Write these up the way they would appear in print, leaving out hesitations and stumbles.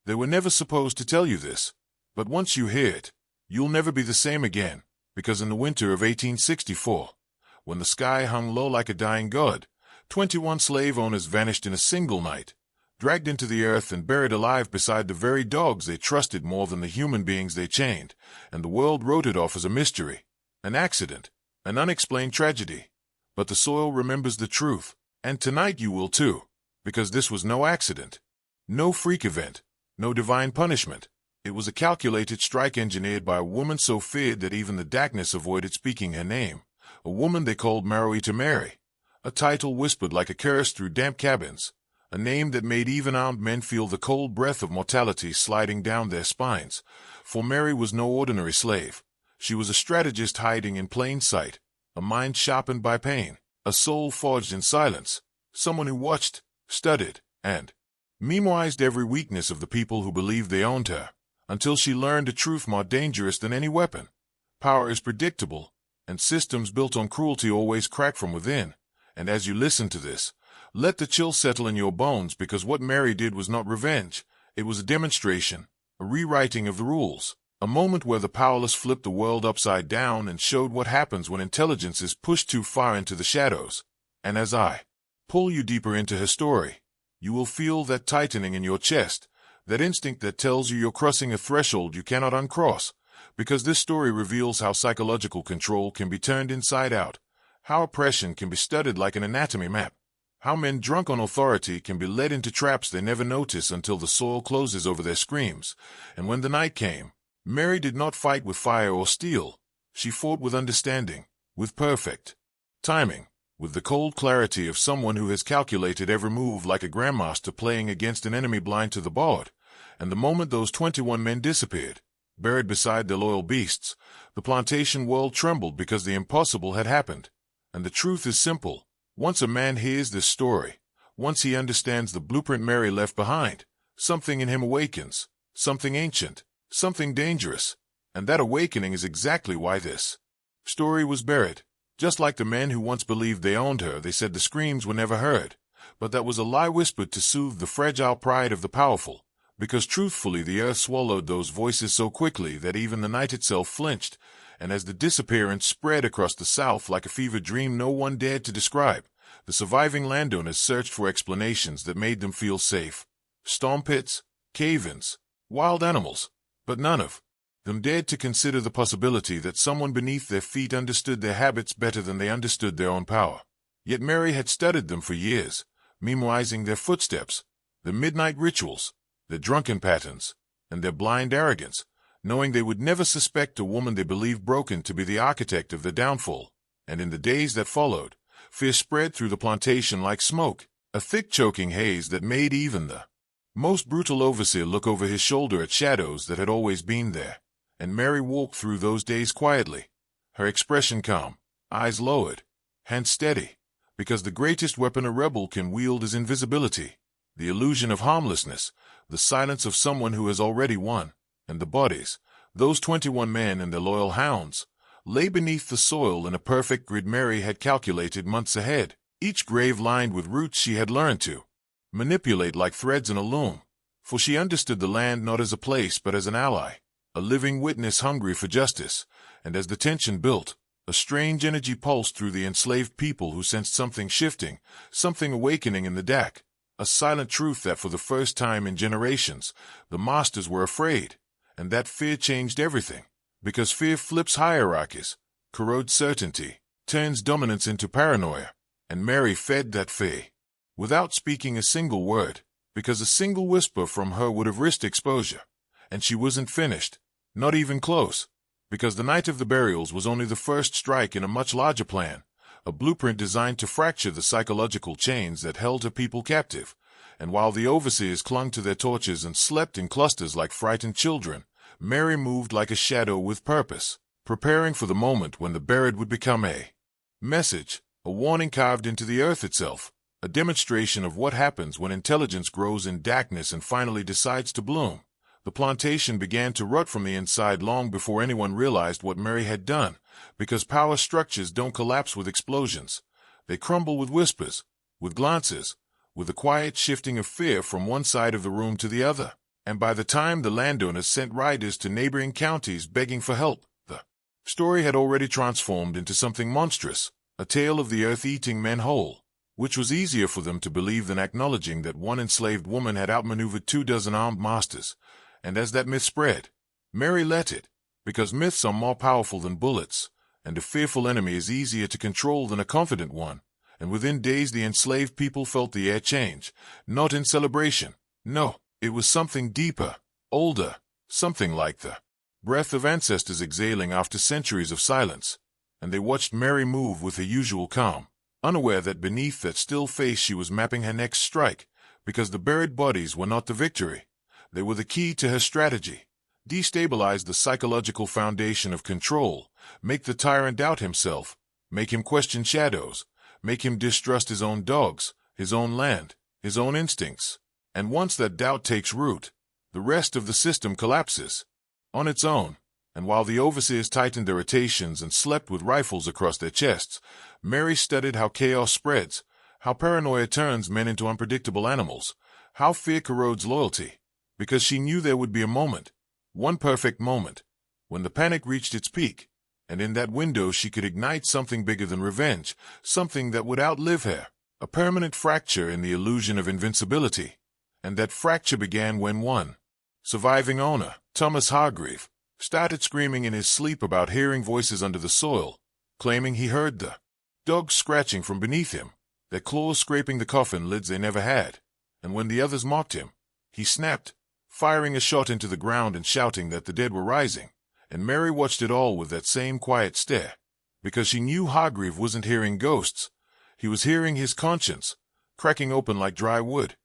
They were never supposed to tell you this, but once you hear it, you'll never be the same again, because in the winter of 1864, when the sky hung low like a dying god, 21 slave owners vanished in a single night, dragged into the earth and buried alive beside the very dogs they trusted more than the human beings they chained, and the world wrote it off as a mystery, an accident, an unexplained tragedy. But the soil remembers the truth, and tonight you will too, because this was no accident, no freak event, no divine punishment. It was a calculated strike engineered by a woman so feared that even the darkness avoided speaking her name, a woman they called Marguerite Mary, a title whispered like a curse through damp cabins, a name that made even armed men feel the cold breath of mortality sliding down their spines. For Mary was no ordinary slave. She was a strategist hiding in plain sight, a mind sharpened by pain, a soul forged in silence, someone who watched, studied, and memorized every weakness of the people who believed they owned her, until she learned a truth more dangerous than any weapon. Power is predictable, and systems built on cruelty always crack from within. And as you listen to this, let the chill settle in your bones, because what Mary did was not revenge. It was a demonstration, a rewriting of the rules, a moment where the powerless flipped the world upside down and showed what happens when intelligence is pushed too far into the shadows. And as I pull you deeper into her story, you will feel that tightening in your chest, that instinct that tells you you're crossing a threshold you cannot uncross, because this story reveals how psychological control can be turned inside out, how oppression can be studied like an anatomy map, how men drunk on authority can be led into traps they never notice until the soil closes over their screams. And when the night came, Mary did not fight with fire or steel. She fought with understanding, with perfect timing, with the cold clarity of someone who has calculated every move like a grandmaster playing against an enemy blind to the board. And the moment those 21 men disappeared, buried beside their loyal beasts, the plantation world trembled, because the impossible had happened. And the truth is simple. Once a man hears this story, once he understands the blueprint Mary left behind, something in him awakens, something ancient, something dangerous. And that awakening is exactly why this story was buried. Just like the men who once believed they owned her, they said the screams were never heard. But that was a lie whispered to soothe the fragile pride of the powerful, because truthfully the earth swallowed those voices so quickly that even the night itself flinched. And as the disappearance spread across the South like a fever dream no one dared to describe, the surviving landowners searched for explanations that made them feel safe. Storm pits, cave-ins, wild animals, but none of them dared to consider the possibility that someone beneath their feet understood their habits better than they understood their own power. Yet Mary had studied them for years, memorizing their footsteps, their midnight rituals, their drunken patterns, and their blind arrogance, knowing they would never suspect a woman they believed broken to be the architect of their downfall. And in the days that followed, fear spread through the plantation like smoke, a thick choking haze that made even the most brutal overseer look over his shoulder at shadows that had always been there. And Mary walked through those days quietly, her expression calm, eyes lowered, hands steady, because the greatest weapon a rebel can wield is invisibility, the illusion of harmlessness, the silence of someone who has already won. And the bodies, those 21 men and their loyal hounds, lay beneath the soil in a perfect grid Mary had calculated months ahead, each grave lined with roots she had learned to manipulate like threads in a loom. For she understood the land not as a place but as an ally, a living witness hungry for justice. And as the tension built, a strange energy pulsed through the enslaved people who sensed something shifting, something awakening in the dark, a silent truth that for the first time in generations, the masters were afraid. And that fear changed everything, because fear flips hierarchies, corrodes certainty, turns dominance into paranoia. And Mary fed that fear, without speaking a single word, because a single whisper from her would have risked exposure. And she wasn't finished, not even close, because the night of the burials was only the first strike in a much larger plan, a blueprint designed to fracture the psychological chains that held her people captive. And while the overseers clung to their torches and slept in clusters like frightened children, Mary moved like a shadow with purpose, preparing for the moment when the buried would become a message, a warning carved into the earth itself, a demonstration of what happens when intelligence grows in darkness and finally decides to bloom. The plantation began to rot from the inside long before anyone realized what Mary had done, because power structures don't collapse with explosions. They crumble with whispers, with glances, with the quiet shifting of fear from one side of the room to the other. And by the time the landowners sent riders to neighboring counties begging for help, the story had already transformed into something monstrous, a tale of the earth eating men whole, which was easier for them to believe than acknowledging that one enslaved woman had outmaneuvered 24 armed masters. And as that myth spread, Mary let it, because myths are more powerful than bullets, and a fearful enemy is easier to control than a confident one. And within days the enslaved people felt the air change, not in celebration. No, it was something deeper, older, something like the breath of ancestors exhaling after centuries of silence. And they watched Mary move with her usual calm, unaware that beneath that still face she was mapping her next strike, because the buried bodies were not the victory. They were the key to her strategy. Destabilize the psychological foundation of control, make the tyrant doubt himself, make him question shadows, make him distrust his own dogs, his own land, his own instincts. And once that doubt takes root, the rest of the system collapses on its own. And while the overseers tightened their rotations and slept with rifles across their chests, Mary studied how chaos spreads, how paranoia turns men into unpredictable animals, how fear corrodes loyalty, because she knew there would be a moment, one perfect moment, when the panic reached its peak, and in that window she could ignite something bigger than revenge, something that would outlive her, a permanent fracture in the illusion of invincibility. And that fracture began when one surviving owner, Thomas Hargreave, started screaming in his sleep about hearing voices under the soil, claiming he heard the dogs scratching from beneath him, their claws scraping the coffin lids they never had. And when the others mocked him, he snapped, firing a shot into the ground and shouting that the dead were rising. And Mary watched it all with that same quiet stare, because she knew Hargreave wasn't hearing ghosts. He was hearing his conscience, cracking open like dry wood.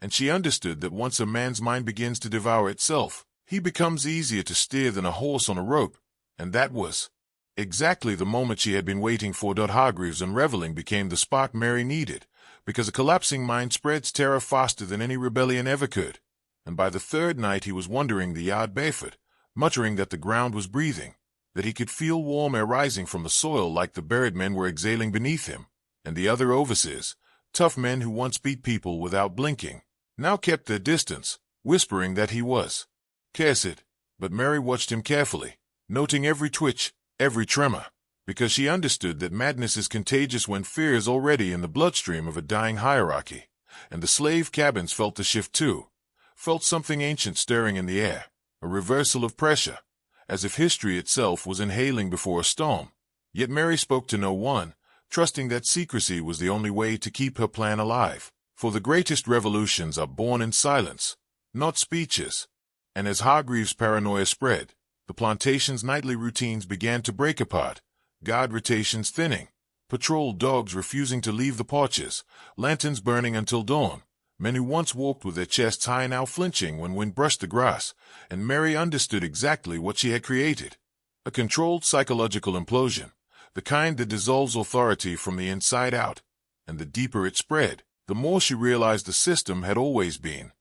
And she understood that once a man's mind begins to devour itself, he becomes easier to steer than a horse on a rope. And that was exactly the moment she had been waiting for. Hargreave's unraveling became the spark Mary needed, because a collapsing mind spreads terror faster than any rebellion ever could. And by the third night he was wandering the yard barefoot, muttering that the ground was breathing, that he could feel warm air rising from the soil like the buried men were exhaling beneath him. And the other overseers, tough men who once beat people without blinking, now kept their distance, whispering that he was cursed. But Mary watched him carefully, noting every twitch, every tremor, because she understood that madness is contagious when fear is already in the bloodstream of a dying hierarchy. And the slave cabins felt the shift too, felt something ancient stirring in the air, a reversal of pressure, as if history itself was inhaling before a storm. Yet Mary spoke to no one, trusting that secrecy was the only way to keep her plan alive. For the greatest revolutions are born in silence, not speeches. And as Hargreave's paranoia spread, the plantation's nightly routines began to break apart, guard rotations thinning, patrol dogs refusing to leave the porches, lanterns burning until dawn, men who once walked with their chests high now flinching when wind brushed the grass. And Mary understood exactly what she had created, a controlled psychological implosion, the kind that dissolves authority from the inside out. And the deeper it spread, the more she realized the system had always been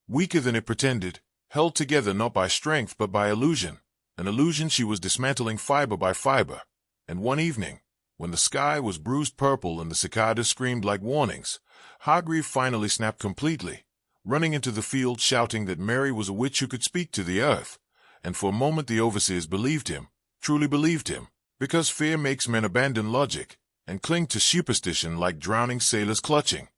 weaker than it pretended, held together not by strength but by illusion, an illusion she was dismantling fiber by fiber. And one evening, when the sky was bruised purple and the cicadas screamed like warnings, Hargreave finally snapped completely, running into the field shouting that Mary was a witch who could speak to the earth. And for a moment the overseers believed him, truly believed him, because fear makes men abandon logic and cling to superstition like drowning sailors clutching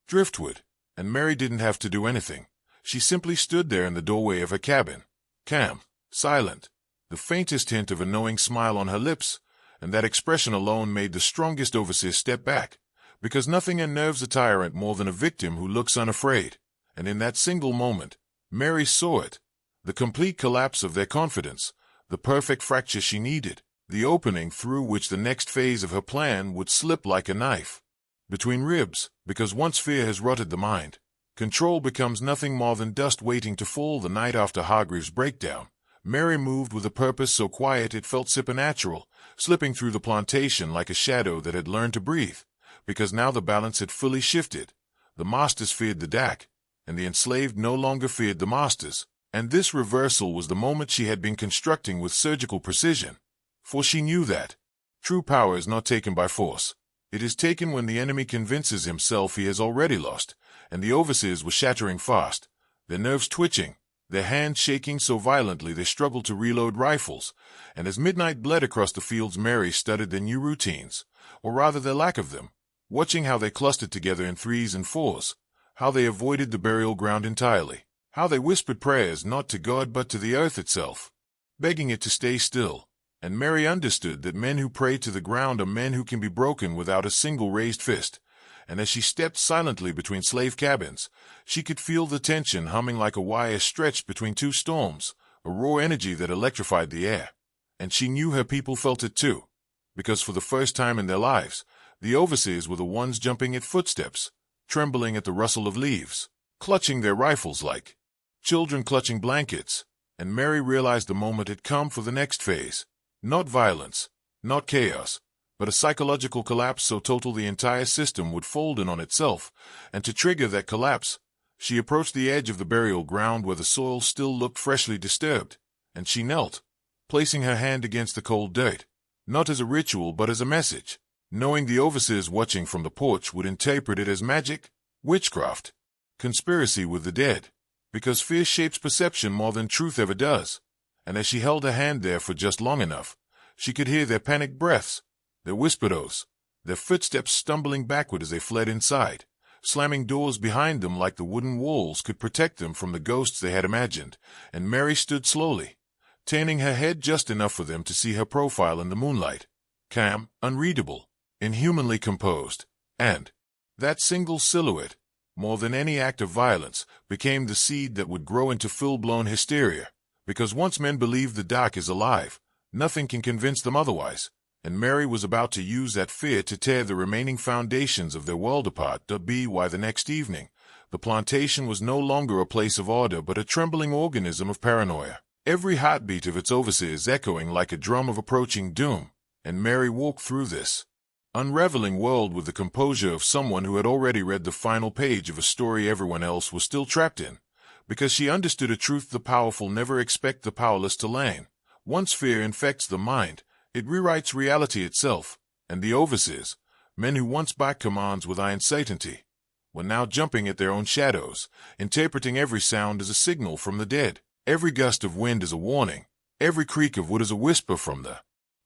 driftwood. And Mary didn't have to do anything. She simply stood there in the doorway of her cabin, calm, silent, the faintest hint of a knowing smile on her lips, and that expression alone made the strongest overseer step back, because nothing unnerves a tyrant more than a victim who looks unafraid. And in that single moment, Mary saw it, the complete collapse of their confidence, the perfect fracture she needed, the opening through which the next phase of her plan would slip like a knife between ribs, because once fear has rotted the mind, control becomes nothing more than dust waiting to fall. The night after Hargreave's breakdown, Mary moved with a purpose so quiet it felt supernatural, slipping through the plantation like a shadow that had learned to breathe, because now the balance had fully shifted. The masters feared the Dak, and the enslaved no longer feared the masters. And this reversal was the moment she had been constructing with surgical precision. For she knew that true power is not taken by force. It is taken when the enemy convinces himself he has already lost. And the overseers were shattering fast, their nerves twitching, their hands shaking so violently they struggled to reload rifles, and as midnight bled across the fields, Mary studied their new routines, or rather their lack of them, watching how they clustered together in threes and fours, how they avoided the burial ground entirely, how they whispered prayers not to God but to the earth itself, begging it to stay still. And Mary understood that men who pray to the ground are men who can be broken without a single raised fist. And as she stepped silently between slave cabins, she could feel the tension humming like a wire stretched between two storms, a raw energy that electrified the air. And she knew her people felt it too, because for the first time in their lives, the overseers were the ones jumping at footsteps, trembling at the rustle of leaves, clutching their rifles like children clutching blankets. And Mary realized the moment had come for the next phase. Not violence, not chaos, but a psychological collapse so total the entire system would fold in on itself. And to trigger that collapse, she approached the edge of the burial ground where the soil still looked freshly disturbed, and she knelt, placing her hand against the cold dirt, not as a ritual but as a message, knowing the overseers watching from the porch would interpret it as magic, witchcraft, conspiracy with the dead, because fear shapes perception more than truth ever does. And as she held her hand there for just long enough, she could hear their panicked breaths, their whispered oaths, their footsteps stumbling backward as they fled inside, slamming doors behind them like the wooden walls could protect them from the ghosts they had imagined. And Mary stood slowly, turning her head just enough for them to see her profile in the moonlight, calm, unreadable, inhumanly composed. And that single silhouette, more than any act of violence, became the seed that would grow into full-blown hysteria. Because once men believe the dark is alive, nothing can convince them otherwise, and Mary was about to use that fear to tear the remaining foundations of their world apart. Why the next evening, the plantation was no longer a place of order but a trembling organism of paranoia, every heartbeat of its overseers echoing like a drum of approaching doom. And Mary walked through this unraveling world with the composure of someone who had already read the final page of a story everyone else was still trapped in. Because she understood a truth the powerful never expect the powerless to learn. Once fear infects the mind, it rewrites reality itself, and the overseers, men who once backed commands with iron certainty, were now jumping at their own shadows, interpreting every sound as a signal from the dead, every gust of wind as a warning, every creak of wood as a whisper from the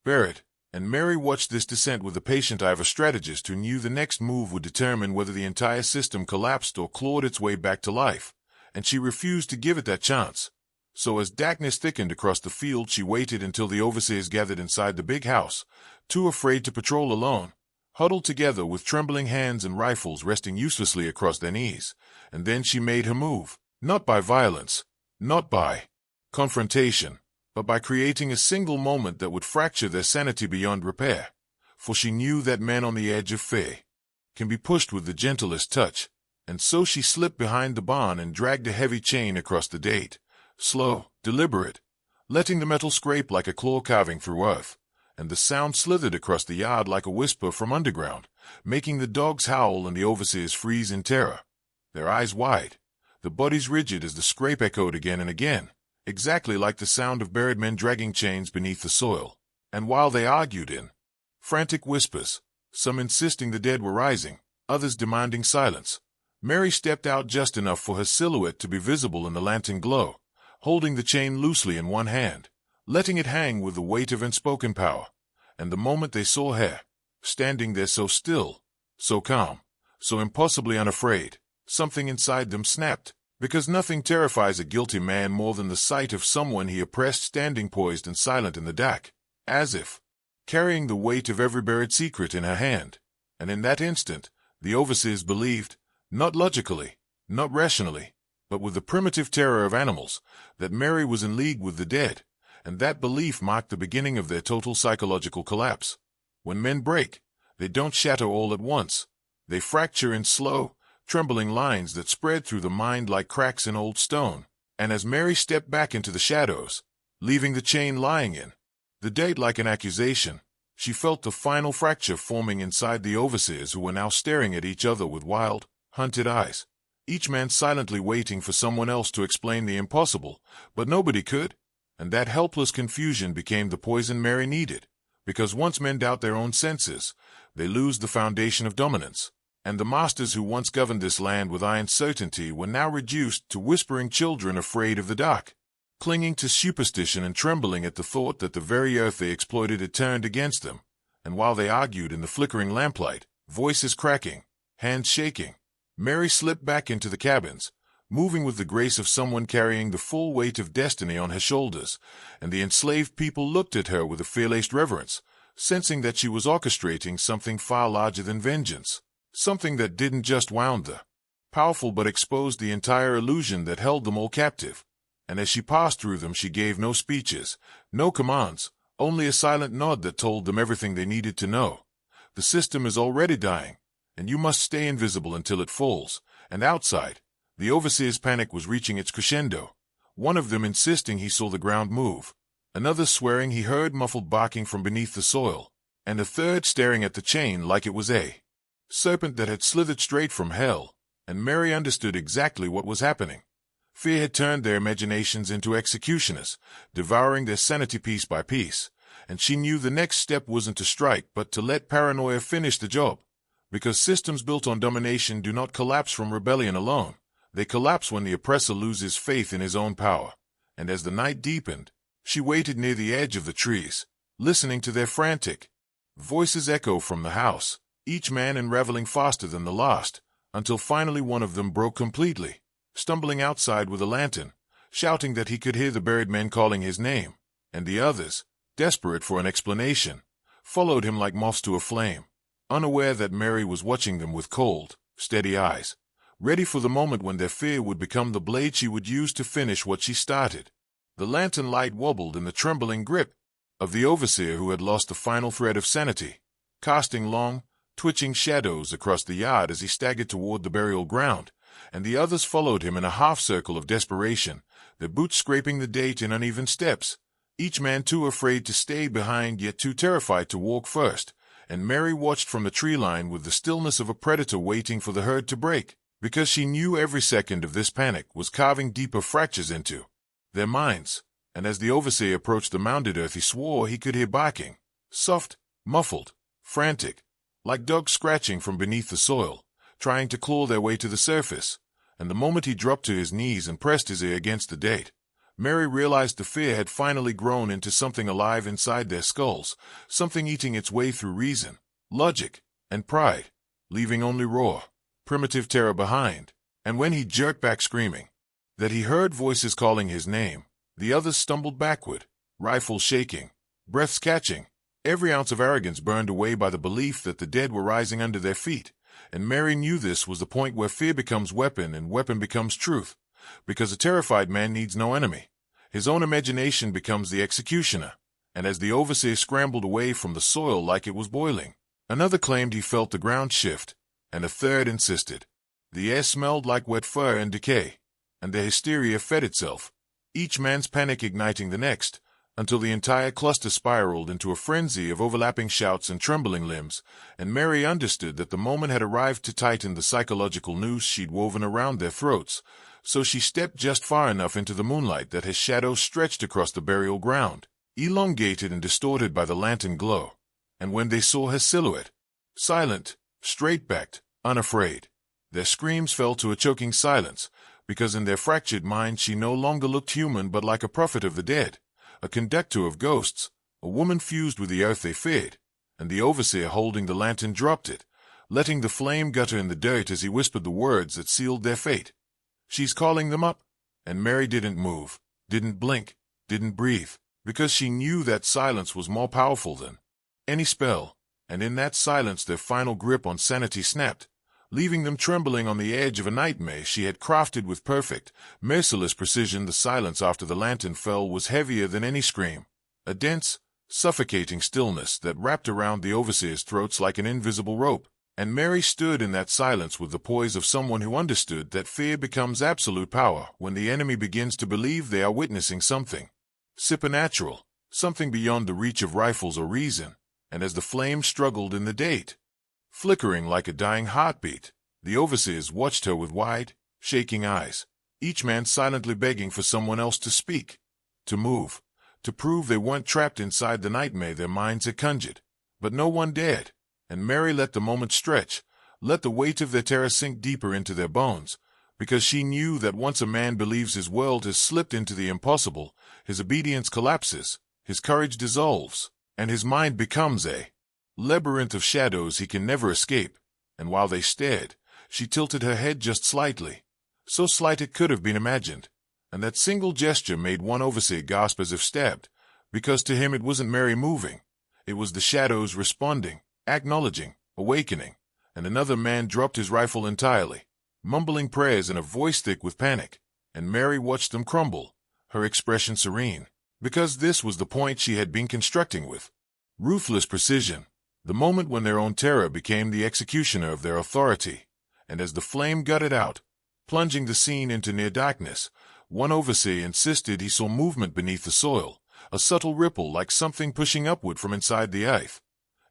buried. And Mary watched this descent with the patient eye of a strategist who knew the next move would determine whether the entire system collapsed or clawed its way back to life. And she refused to give it that chance. So as darkness thickened across the field, she waited until the overseers gathered inside the big house, too afraid to patrol alone, huddled together with trembling hands and rifles resting uselessly across their knees. And then she made her move, not by violence, not by confrontation, but by creating a single moment that would fracture their sanity beyond repair. For she knew that men on the edge of fear can be pushed with the gentlest touch. And so she slipped behind the barn and dragged a heavy chain across the gate, slow, deliberate, letting the metal scrape like a claw carving through earth, and the sound slithered across the yard like a whisper from underground, making the dogs howl and the overseers freeze in terror, their eyes wide, the bodies rigid as the scrape echoed again and again, exactly like the sound of buried men dragging chains beneath the soil. And while they argued in frantic whispers, some insisting the dead were rising, others demanding silence, Mary stepped out just enough for her silhouette to be visible in the lantern glow, holding the chain loosely in one hand, letting it hang with the weight of unspoken power. And the moment they saw her, standing there so still, so calm, so impossibly unafraid, something inside them snapped, because nothing terrifies a guilty man more than the sight of someone he oppressed standing poised and silent in the dark, as if carrying the weight of every buried secret in her hand. And in that instant, the overseers believed, not logically, not rationally, but with the primitive terror of animals, that Mary was in league with the dead, and that belief marked the beginning of their total psychological collapse. When men break, they don't shatter all at once. They fracture in slow, trembling lines that spread through the mind like cracks in old stone. And as Mary stepped back into the shadows, leaving the chain lying in the dirt like an accusation, she felt the final fracture forming inside the overseers who were now staring at each other with wild, hunted eyes, each man silently waiting for someone else to explain the impossible, but nobody could. And that helpless confusion became the poison Mary needed, because once men doubt their own senses, they lose the foundation of dominance. And the masters who once governed this land with iron certainty were now reduced to whispering children afraid of the dark, clinging to superstition and trembling at the thought that the very earth they exploited had turned against them. And while they argued in the flickering lamplight, voices cracking, hands shaking, Mary slipped back into the cabins, moving with the grace of someone carrying the full weight of destiny on her shoulders, and the enslaved people looked at her with a fear-laced reverence, sensing that she was orchestrating something far larger than vengeance, something that didn't just wound the powerful but exposed the entire illusion that held them all captive. And as she passed through them, she gave no speeches, no commands, only a silent nod that told them everything they needed to know. The system is already dying, and you must stay invisible until it falls. And outside, the overseer's panic was reaching its crescendo, one of them insisting he saw the ground move, another swearing he heard muffled barking from beneath the soil, and a third staring at the chain like it was a serpent that had slithered straight from hell. And Mary understood exactly what was happening. Fear had turned their imaginations into executioners, devouring their sanity piece by piece, and she knew the next step wasn't to strike but to let paranoia finish the job. Because systems built on domination do not collapse from rebellion alone. They collapse when the oppressor loses faith in his own power. And as the night deepened, she waited near the edge of the trees, listening to their frantic voices echo from the house, each man unraveling faster than the last, until finally one of them broke completely, stumbling outside with a lantern, shouting that he could hear the buried men calling his name, and the others, desperate for an explanation, followed him like moths to a flame, unaware that Mary was watching them with cold, steady eyes, ready for the moment when their fear would become the blade she would use to finish what she started. The lantern light wobbled in the trembling grip of the overseer who had lost the final thread of sanity, casting long, twitching shadows across the yard as he staggered toward the burial ground, and the others followed him in a half-circle of desperation, their boots scraping the dirt in uneven steps, each man too afraid to stay behind yet too terrified to walk first. And Mary watched from the tree line with the stillness of a predator waiting for the herd to break, because she knew every second of this panic was carving deeper fractures into their minds. And as the overseer approached the mounded earth, he swore he could hear barking, soft, muffled, frantic, like dogs scratching from beneath the soil, trying to claw their way to the surface. And the moment he dropped to his knees and pressed his ear against the date, Mary realized the fear had finally grown into something alive inside their skulls, something eating its way through reason, logic, and pride, leaving only raw, primitive terror behind. And when he jerked back screaming that he heard voices calling his name, the others stumbled backward, rifles shaking, breaths catching, every ounce of arrogance burned away by the belief that the dead were rising under their feet. And Mary knew this was the point where fear becomes weapon and weapon becomes truth. Because a terrified man needs no enemy. His own imagination becomes the executioner. And as the overseer scrambled away from the soil like it was boiling, another claimed he felt the ground shift, and a third insisted. The air smelled like wet fur and decay, and the hysteria fed itself, each man's panic igniting the next, until the entire cluster spiraled into a frenzy of overlapping shouts and trembling limbs. And Mary understood that the moment had arrived to tighten the psychological noose she'd woven around their throats. So she stepped just far enough into the moonlight that his shadow stretched across the burial ground, elongated and distorted by the lantern glow. And when they saw her silhouette, silent, straight-backed, unafraid, their screams fell to a choking silence, because in their fractured minds she no longer looked human but like a prophet of the dead, a conductor of ghosts, a woman fused with the earth they feared. And the overseer holding the lantern dropped it, letting the flame gutter in the dirt as he whispered the words that sealed their fate. She's calling them up. And Mary didn't move, didn't blink, didn't breathe, because she knew that silence was more powerful than any spell. And in that silence their final grip on sanity snapped, leaving them trembling on the edge of a nightmare she had crafted with perfect, merciless precision. The silence after the lantern fell was heavier than any scream, a dense, suffocating stillness that wrapped around the overseer's throats like an invisible rope. And Mary stood in that silence with the poise of someone who understood that fear becomes absolute power when the enemy begins to believe they are witnessing something supernatural, something beyond the reach of rifles or reason. And as the flame struggled in the date, flickering like a dying heartbeat, the overseers watched her with wide, shaking eyes, each man silently begging for someone else to speak, to move, to prove they weren't trapped inside the nightmare their minds had conjured. But no one dared. And Mary let the moment stretch, let the weight of their terror sink deeper into their bones, because she knew that once a man believes his world has slipped into the impossible, his obedience collapses, his courage dissolves, and his mind becomes a labyrinth of shadows he can never escape. And while they stared, she tilted her head just slightly, so slight it could have been imagined, and that single gesture made one overseer gasp as if stabbed, because to him it wasn't Mary moving, it was the shadows responding, acknowledging, awakening, and another man dropped his rifle entirely, mumbling prayers in a voice thick with panic, and Mary watched them crumble, her expression serene, because this was the point she had been constructing with ruthless precision, the moment when their own terror became the executioner of their authority. And as the flame gutted out, plunging the scene into near darkness, one overseer insisted he saw movement beneath the soil, a subtle ripple like something pushing upward from inside the earth.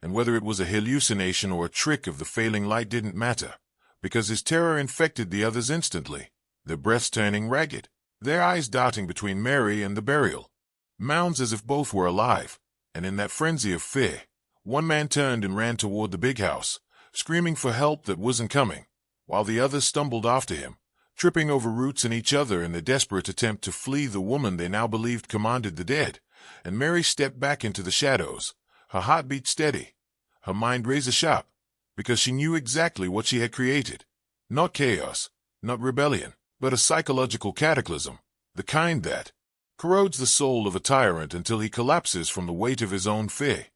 And whether it was a hallucination or a trick of the failing light didn't matter, because his terror infected the others instantly, their breaths turning ragged, their eyes darting between Mary and the burial mounds as if both were alive. And in that frenzy of fear, one man turned and ran toward the big house, screaming for help that wasn't coming, while the others stumbled after him, tripping over roots and each other in their desperate attempt to flee the woman they now believed commanded the dead. And Mary stepped back into the shadows, her heartbeat steady, her mind razor-sharp, because she knew exactly what she had created. Not chaos, not rebellion, but a psychological cataclysm, the kind that corrodes the soul of a tyrant until he collapses from the weight of his own fear.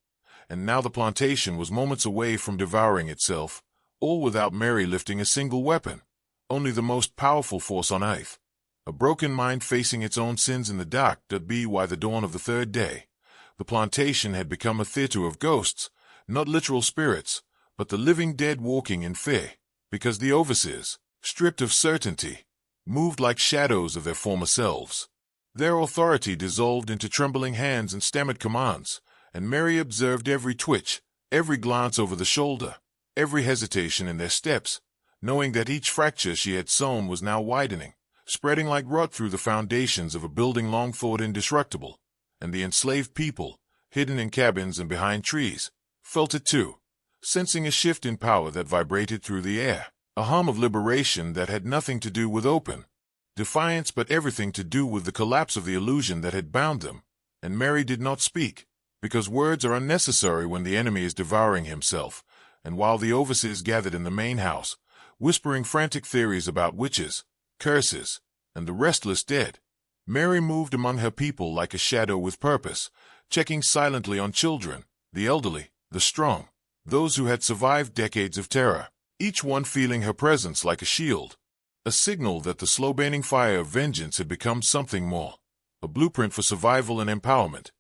And now the plantation was moments away from devouring itself, all without Mary lifting a single weapon, only the most powerful force on earth. A broken mind facing its own sins in the dark. By the dawn of the third day, the plantation had become a theater of ghosts, not literal spirits, but the living dead walking in fear, because the overseers, stripped of certainty, moved like shadows of their former selves. Their authority dissolved into trembling hands and stammered commands, and Mary observed every twitch, every glance over the shoulder, every hesitation in their steps, knowing that each fracture she had sown was now widening, spreading like rot through the foundations of a building long thought indestructible. And the enslaved people, hidden in cabins and behind trees, felt it too, sensing a shift in power that vibrated through the air, a hum of liberation that had nothing to do with open defiance but everything to do with the collapse of the illusion that had bound them. And Mary did not speak, because words are unnecessary when the enemy is devouring himself. And while the overseers gathered in the main house, whispering frantic theories about witches, curses, and the restless dead, Mary moved among her people like a shadow with purpose, checking silently on children, the elderly, the strong, those who had survived decades of terror, each one feeling her presence like a shield, a signal that the slow-burning fire of vengeance had become something more, a blueprint for survival and empowerment.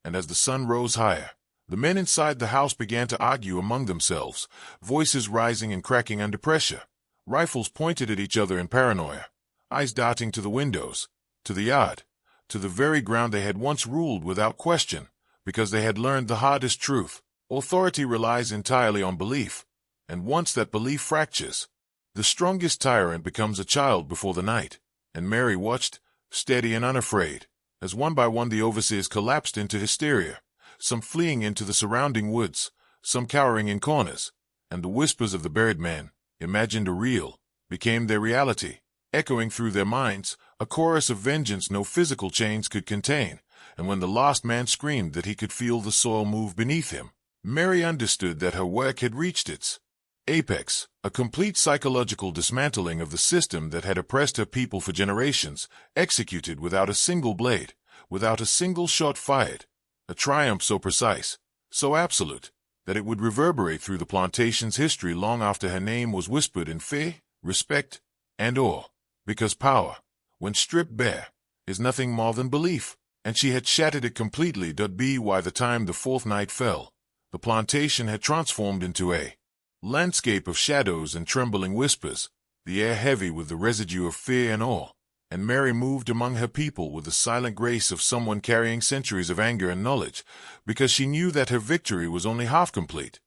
And as the sun rose higher, the men inside the house began to argue among themselves, voices rising and cracking under pressure, rifles pointed at each other in paranoia, eyes darting to the windows, to the yard, to the very ground they had once ruled without question, because they had learned the hardest truth. Authority relies entirely on belief, and once that belief fractures, the strongest tyrant becomes a child before the night. And Mary watched, steady and unafraid, as one by one the overseers collapsed into hysteria, some fleeing into the surrounding woods, some cowering in corners, and the whispers of the buried man, imagined or real, became their reality, echoing through their minds, a chorus of vengeance no physical chains could contain. And when the last man screamed that he could feel the soil move beneath him, Mary understood that her work had reached its apex, a complete psychological dismantling of the system that had oppressed her people for generations, executed without a single blade, without a single shot fired, a triumph so precise, so absolute, that it would reverberate through the plantation's history long after her name was whispered in fear, respect, and awe, because power, when stripped bare, is nothing more than belief, and she had shattered it completely. By the time the fourth night fell, the plantation had transformed into a landscape of shadows and trembling whispers, the air heavy with the residue of fear and awe, and Mary moved among her people with the silent grace of someone carrying centuries of anger and knowledge, because she knew that her victory was only half complete.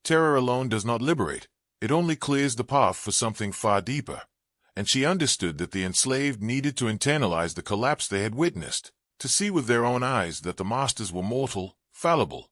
Terror alone does not liberate, it only clears the path for something far deeper, and she understood that the enslaved needed to internalize the collapse they had witnessed, to see with their own eyes that the masters were mortal, fallible,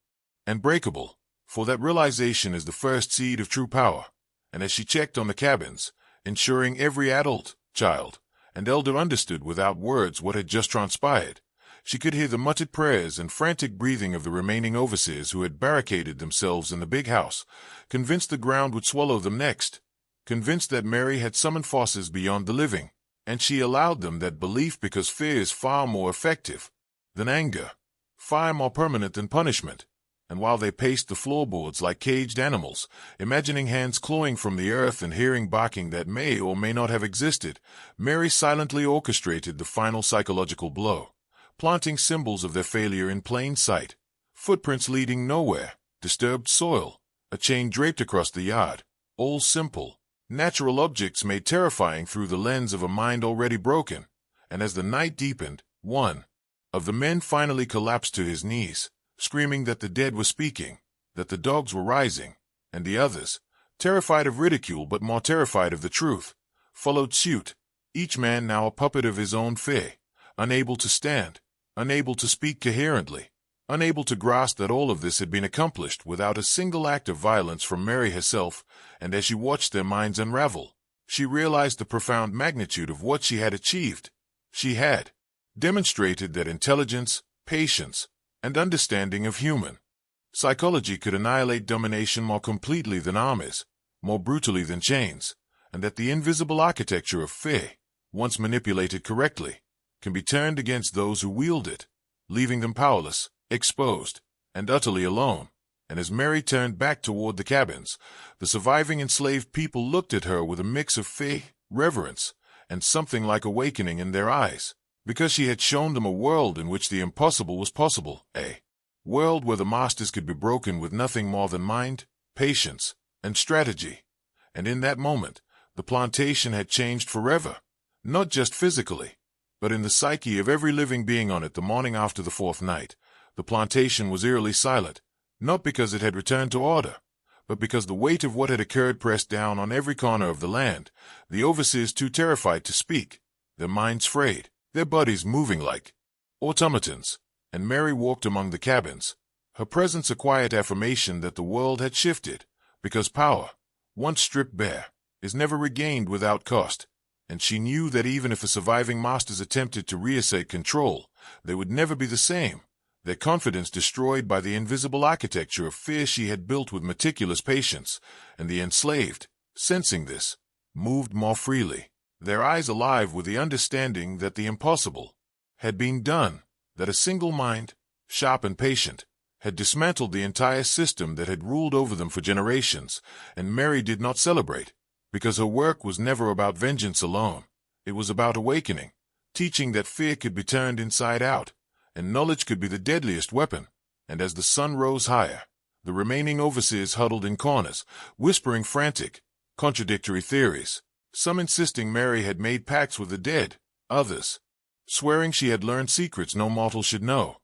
and breakable, for that realization is the first seed of true power. and as she checked on the cabins, ensuring every adult, child, and elder understood without words what had just transpired, she could hear the muttered prayers and frantic breathing of the remaining overseers who had barricaded themselves in the big house, convinced the ground would swallow them next, convinced that Mary had summoned forces beyond the living, and she allowed them that belief because fear is far more effective than anger, far more permanent than punishment. And while they paced the floorboards like caged animals, imagining hands clawing from the earth and hearing barking that may or may not have existed, Mary silently orchestrated the final psychological blow, planting symbols of their failure in plain sight, footprints leading nowhere, disturbed soil, a chain draped across the yard, all simple, natural objects made terrifying through the lens of a mind already broken. And as the night deepened, one of the men finally collapsed to his knees, screaming that the dead were speaking, that the dogs were rising, and the others, terrified of ridicule but more terrified of the truth, followed suit, each man now a puppet of his own fear, unable to stand, unable to speak coherently, unable to grasp that all of this had been accomplished without a single act of violence from Mary herself. And as she watched their minds unravel, she realized the profound magnitude of what she had achieved. She had demonstrated that intelligence, patience, and understanding of human psychology could annihilate domination more completely than armies, more brutally than chains, and that the invisible architecture of fear, once manipulated correctly, can be turned against those who wield it, leaving them powerless, exposed, and utterly alone. And as Mary turned back toward the cabins, the surviving enslaved people looked at her with a mix of fear, reverence, and something like awakening in their eyes, because she had shown them a world in which the impossible was possible, a world where the masters could be broken with nothing more than mind, patience, and strategy. And in that moment, the plantation had changed forever, not just physically, but in the psyche of every living being on it. The morning after the fourth night, the plantation was eerily silent, not because it had returned to order, but because the weight of what had occurred pressed down on every corner of the land, the overseers too terrified to speak, their minds frayed, their bodies moving like automatons. And Mary walked among the cabins, her presence a quiet affirmation that the world had shifted, because power, once stripped bare, is never regained without cost. And she knew that even if the surviving masters attempted to reassert control, they would never be the same, their confidence destroyed by the invisible architecture of fear she had built with meticulous patience. And the enslaved, sensing this, moved more freely, their eyes alive with the understanding that the impossible had been done, that a single mind, sharp and patient, had dismantled the entire system that had ruled over them for generations. And Mary did not celebrate, because her work was never about vengeance alone. It was about awakening, teaching that fear could be turned inside out, and knowledge could be the deadliest weapon. And as the sun rose higher, the remaining overseers huddled in corners, whispering frantic, contradictory theories, some insisting Mary had made pacts with the dead, others swearing she had learned secrets no mortal should know.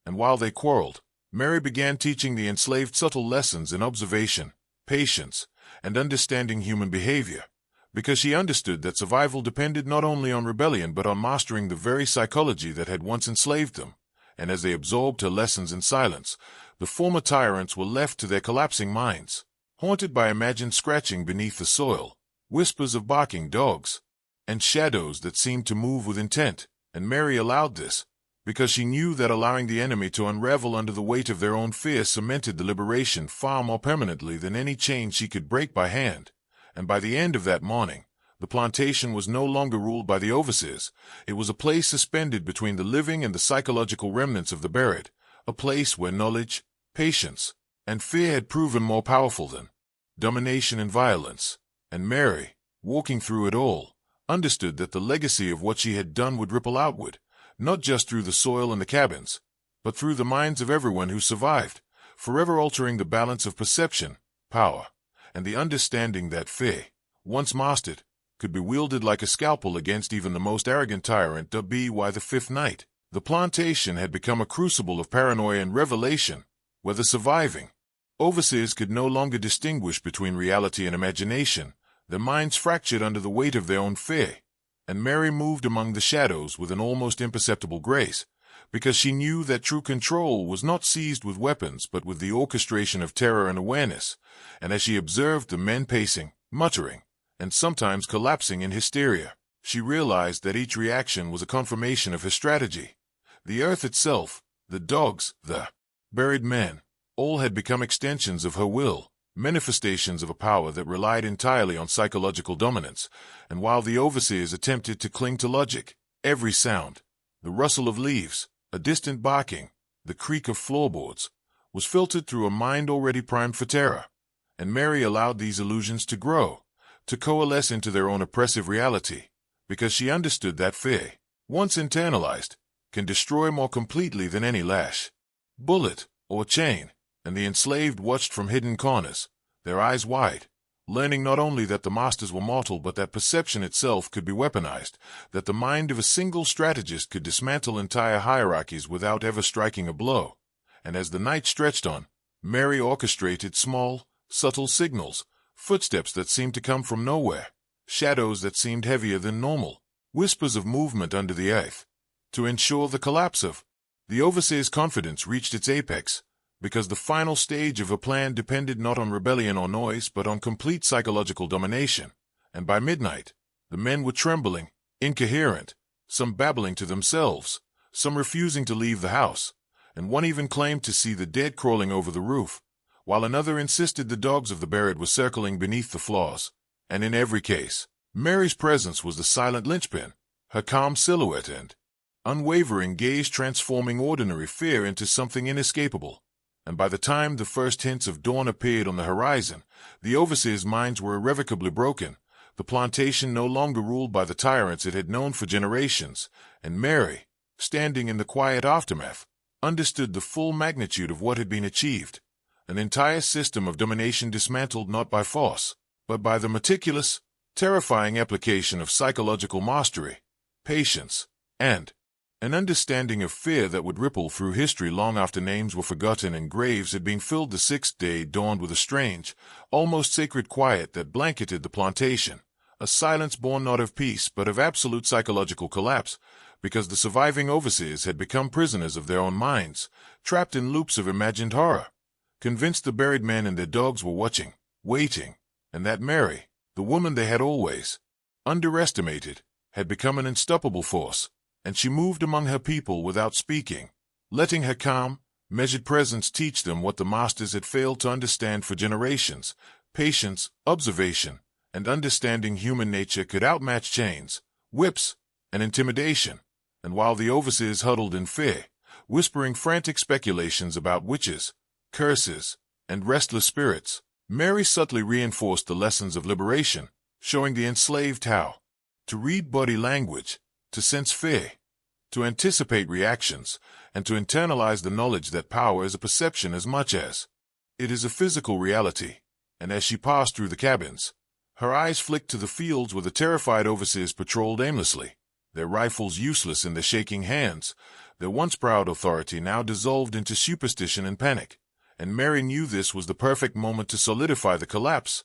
And while they quarreled, Mary began teaching the enslaved subtle lessons in observation, patience, and understanding human behavior, because she understood that survival depended not only on rebellion but on mastering the very psychology that had once enslaved them. And as they absorbed her lessons in silence, the former tyrants were left to their collapsing minds, haunted by imagined scratching beneath the soil, whispers of barking dogs, and shadows that seemed to move with intent. And Mary allowed this, because she knew that allowing the enemy to unravel under the weight of their own fear cemented the liberation far more permanently than any chain she could break by hand. And by the end of that morning, the plantation was no longer ruled by the overseers. It was a place suspended between the living and the psychological remnants of the buried, a place where knowledge, patience, and fear had proven more powerful than domination and violence. And Mary, walking through it all, understood that the legacy of what she had done would ripple outward, not just through the soil and the cabins, but through the minds of everyone who survived, forever altering the balance of perception, power, and the understanding that fear, once mastered, could be wielded like a scalpel against even the most arrogant tyrant. By the fifth night, the plantation had become a crucible of paranoia and revelation, where the surviving overseers could no longer distinguish between reality and imagination, their minds fractured under the weight of their own fear. And Mary moved among the shadows with an almost imperceptible grace, because she knew that true control was not seized with weapons but with the orchestration of terror and awareness. And as she observed the men pacing, muttering, and sometimes collapsing in hysteria. She realized that each reaction was a confirmation of her strategy. The earth itself, the dogs, the buried men, all had become extensions of her will, manifestations of a power that relied entirely on psychological dominance, and while the overseers attempted to cling to logic, every sound, the rustle of leaves, a distant barking, the creak of floorboards, was filtered through a mind already primed for terror, and Mary allowed these illusions to grow, to coalesce into their own oppressive reality, because she understood that fear, once internalized, can destroy more completely than any lash, bullet, or chain, and the enslaved watched from hidden corners, their eyes wide, learning not only that the masters were mortal but that perception itself could be weaponized, that the mind of a single strategist could dismantle entire hierarchies without ever striking a blow. And as the night stretched on, Mary orchestrated small, subtle signals, footsteps that seemed to come from nowhere, shadows that seemed heavier than normal, whispers of movement under the earth, to ensure the collapse of the overseer's confidence reached its apex, because the final stage of a plan depended not on rebellion or noise but on complete psychological domination, and by midnight, the men were trembling, incoherent, some babbling to themselves, some refusing to leave the house, and one even claimed to see the dead crawling over the roof, while another insisted the dogs of the buried were circling beneath the floors. And in every case, Mary's presence was the silent linchpin, her calm silhouette and unwavering gaze transforming ordinary fear into something inescapable. And by the time the first hints of dawn appeared on the horizon, the overseers' minds were irrevocably broken, the plantation no longer ruled by the tyrants it had known for generations, and Mary, standing in the quiet aftermath, understood the full magnitude of what had been achieved, an entire system of domination dismantled not by force, but by the meticulous, terrifying application of psychological mastery, patience, and an understanding of fear that would ripple through history long after names were forgotten and graves had been filled. The sixth day dawned with a strange, almost sacred quiet that blanketed the plantation, a silence born not of peace but of absolute psychological collapse, because the surviving overseers had become prisoners of their own minds, trapped in loops of imagined horror, convinced the buried men and their dogs were watching, waiting, and that Mary, the woman they had always underestimated, had become an unstoppable force, and she moved among her people without speaking, letting her calm, measured presence teach them what the masters had failed to understand for generations. Patience, observation, and understanding human nature could outmatch chains, whips, and intimidation, and while the overseers huddled in fear, whispering frantic speculations about witches, curses, and restless spirits, Mary subtly reinforced the lessons of liberation, showing the enslaved how to read body language, to sense fear, to anticipate reactions, and to internalize the knowledge that power is a perception as much as it is a physical reality. And as she passed through the cabins, her eyes flicked to the fields where the terrified overseers patrolled aimlessly, their rifles useless in their shaking hands, their once proud authority now dissolved into superstition and panic. And Mary knew this was the perfect moment to solidify the collapse,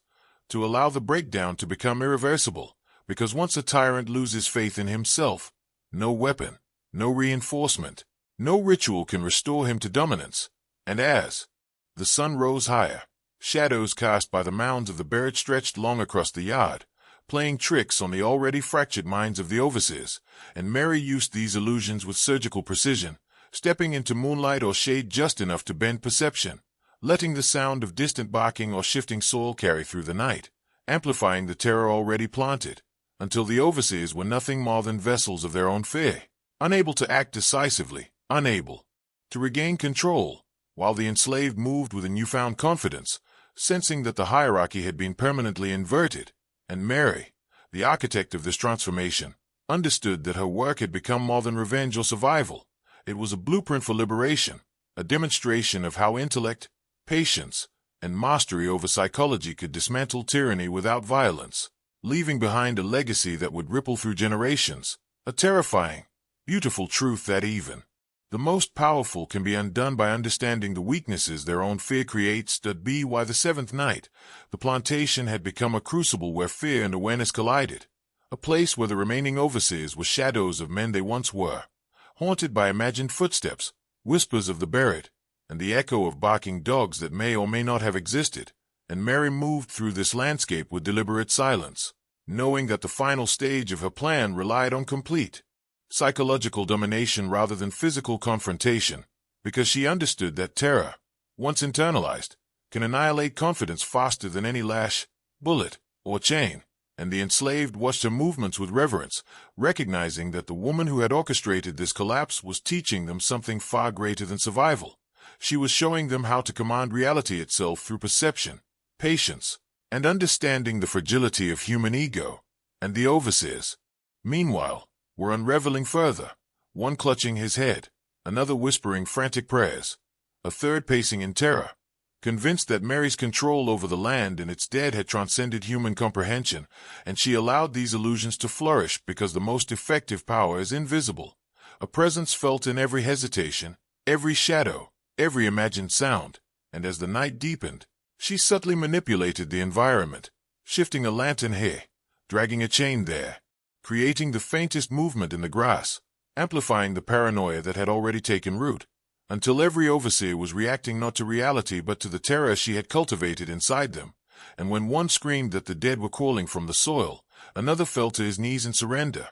to allow the breakdown to become irreversible, because once a tyrant loses faith in himself, no weapon, no reinforcement, no ritual can restore him to dominance. And as the sun rose higher, shadows cast by the mounds of the buried stretched long across the yard, playing tricks on the already fractured minds of the overseers, and Mary used these illusions with surgical precision, stepping into moonlight or shade just enough to bend perception, letting the sound of distant barking or shifting soil carry through the night, amplifying the terror already planted, until the overseers were nothing more than vessels of their own fear, unable to act decisively, unable to regain control, while the enslaved moved with a newfound confidence, sensing that the hierarchy had been permanently inverted, and Mary, the architect of this transformation, understood that her work had become more than revenge or survival. It was a blueprint for liberation, a demonstration of how intellect, patience, and mastery over psychology could dismantle tyranny without violence, leaving behind a legacy that would ripple through generations, a terrifying, beautiful truth that even the most powerful can be undone by understanding the weaknesses their own fear creates. By the seventh night, the plantation had become a crucible where fear and awareness collided, a place where the remaining overseers were shadows of men they once were, haunted by imagined footsteps, whispers of the buried, and the echo of barking dogs that may or may not have existed, and Mary moved through this landscape with deliberate silence, knowing that the final stage of her plan relied on complete psychological domination rather than physical confrontation, because she understood that terror, once internalized, can annihilate confidence faster than any lash, bullet, or chain, and the enslaved watched her movements with reverence, recognizing that the woman who had orchestrated this collapse was teaching them something far greater than survival. She was showing them how to command reality itself through perception, patience, and understanding the fragility of human ego. And the overseers, meanwhile, were unraveling further, one clutching his head, another whispering frantic prayers, a third pacing in terror, convinced that Mary's control over the land and its dead had transcended human comprehension, and she allowed these illusions to flourish because the most effective power is invisible, a presence felt in every hesitation, every shadow, every imagined sound, and as the night deepened, she subtly manipulated the environment, shifting a lantern here, dragging a chain there, creating the faintest movement in the grass, amplifying the paranoia that had already taken root, until every overseer was reacting not to reality but to the terror she had cultivated inside them, and when one screamed that the dead were calling from the soil, another fell to his knees in surrender,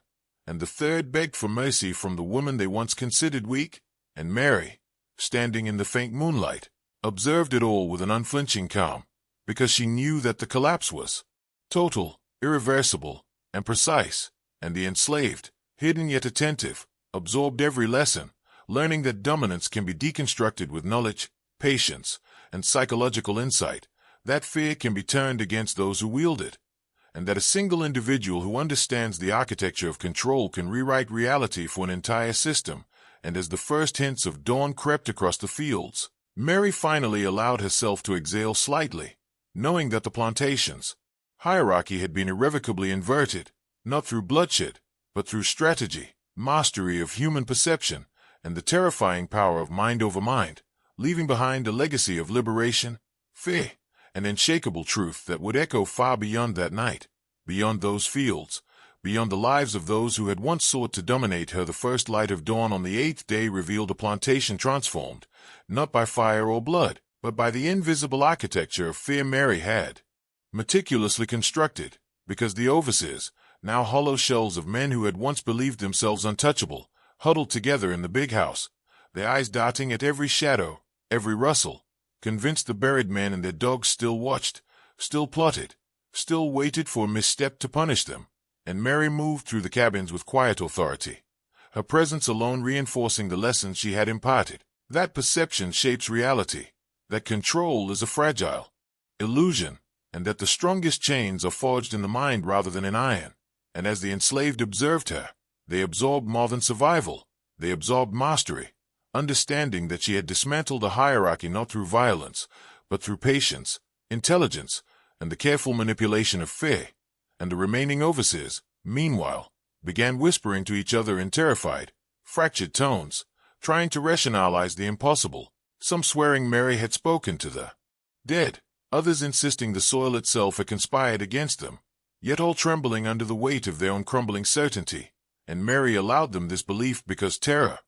and the third begged for mercy from the woman they once considered weak, and Mary, standing in the faint moonlight, observed it all with an unflinching calm, because she knew that the collapse was total, irreversible, and precise, and the enslaved, hidden yet attentive, absorbed every lesson, learning that dominance can be deconstructed with knowledge, patience, and psychological insight, that fear can be turned against those who wield it, and that a single individual who understands the architecture of control can rewrite reality for an entire system. And as the first hints of dawn crept across the fields, Mary finally allowed herself to exhale slightly, knowing that the plantation's hierarchy had been irrevocably inverted, not through bloodshed, but through strategy, mastery of human perception, and the terrifying power of mind over mind, leaving behind a legacy of liberation, fear, and unshakable truth that would echo far beyond that night, beyond those fields, beyond the lives of those who had once sought to dominate her. The first light of dawn on the 8th day revealed a plantation transformed, not by fire or blood, but by the invisible architecture of fear Mary had meticulously constructed, because the overseers, now hollow shells of men who had once believed themselves untouchable, huddled together in the big house, their eyes darting at every shadow, every rustle, convinced the buried men and their dogs still watched, still plotted, still waited for a misstep to punish them. And Mary moved through the cabins with quiet authority, her presence alone reinforcing the lessons she had imparted, that perception shapes reality, that control is a fragile illusion, and that the strongest chains are forged in the mind rather than in iron. And as the enslaved observed her, they absorbed more than survival, they absorbed mastery, understanding that she had dismantled a hierarchy not through violence, but through patience, intelligence, and the careful manipulation of fear. And the remaining overseers, meanwhile, began whispering to each other in terrified, fractured tones, trying to rationalize the impossible, some swearing Mary had spoken to the dead, others insisting the soil itself had conspired against them, yet all trembling under the weight of their own crumbling certainty. And Mary allowed them this belief because terror,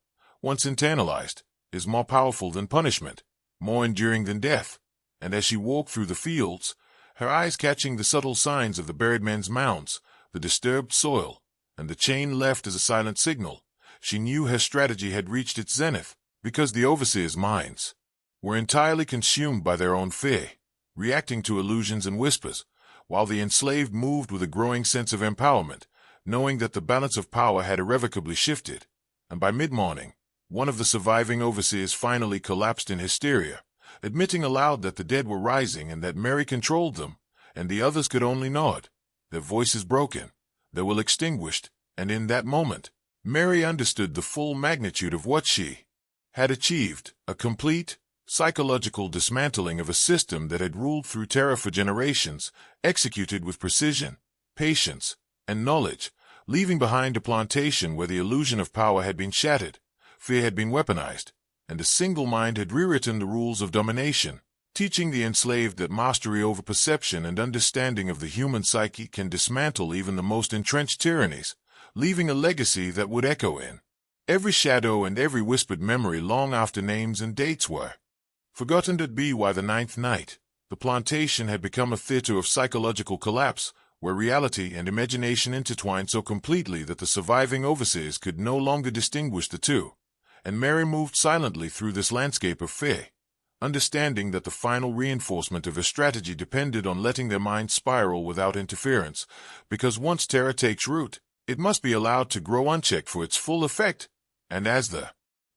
once internalized, is more powerful than punishment, more enduring than death. And as she walked through the fields, her eyes catching the subtle signs of the buried men's mounds, the disturbed soil, and the chain left as a silent signal, she knew her strategy had reached its zenith, because the overseers' minds were entirely consumed by their own fear, reacting to illusions and whispers, while the enslaved moved with a growing sense of empowerment, knowing that the balance of power had irrevocably shifted. And by mid-morning, one of the surviving overseers finally collapsed in hysteria, admitting aloud that the dead were rising and that Mary controlled them, and the others could only nod, their voices broken, their will extinguished, and in that moment, Mary understood the full magnitude of what she had achieved, a complete, psychological dismantling of a system that had ruled through terror for generations, executed with precision, patience, and knowledge, leaving behind a plantation where the illusion of power had been shattered, fear had been weaponized, and a single mind had rewritten the rules of domination, teaching the enslaved that mastery over perception and understanding of the human psyche can dismantle even the most entrenched tyrannies, leaving a legacy that would echo in every shadow and every whispered memory long after names and dates were forgotten. To be why the 9th night, The plantation had become a theater of psychological collapse, where reality and imagination intertwined so completely that the surviving overseers could no longer distinguish the two. And Mary moved silently through this landscape of fear, understanding that the final reinforcement of her strategy depended on letting their minds spiral without interference, because once terror takes root, it must be allowed to grow unchecked for its full effect. And as the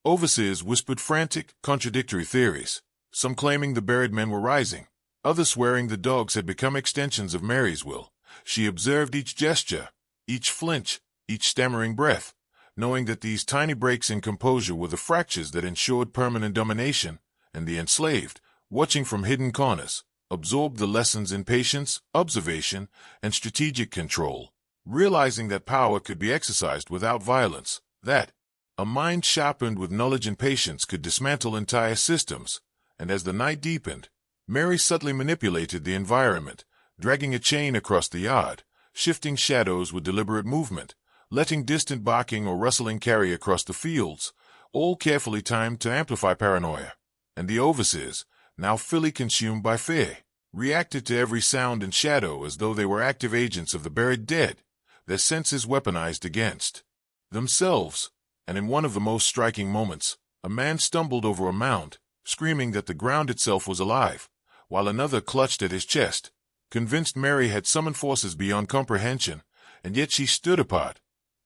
overseers whispered frantic, contradictory theories, some claiming the buried men were rising, others swearing the dogs had become extensions of Mary's will, she observed each gesture, each flinch, each stammering breath, knowing that these tiny breaks in composure were the fractures that ensured permanent domination, and the enslaved, watching from hidden corners, absorbed the lessons in patience, observation, and strategic control, realizing that power could be exercised without violence, that a mind sharpened with knowledge and patience could dismantle entire systems. And as the night deepened, Mary subtly manipulated the environment, dragging a chain across the yard, shifting shadows with deliberate movement, letting distant barking or rustling carry across the fields, all carefully timed to amplify paranoia. And the overseers, now fully consumed by fear, reacted to every sound and shadow as though they were active agents of the buried dead, their senses weaponized against themselves. And in one of the most striking moments, a man stumbled over a mound, screaming that the ground itself was alive, while another clutched at his chest, convinced Mary had summoned forces beyond comprehension, and yet she stood apart,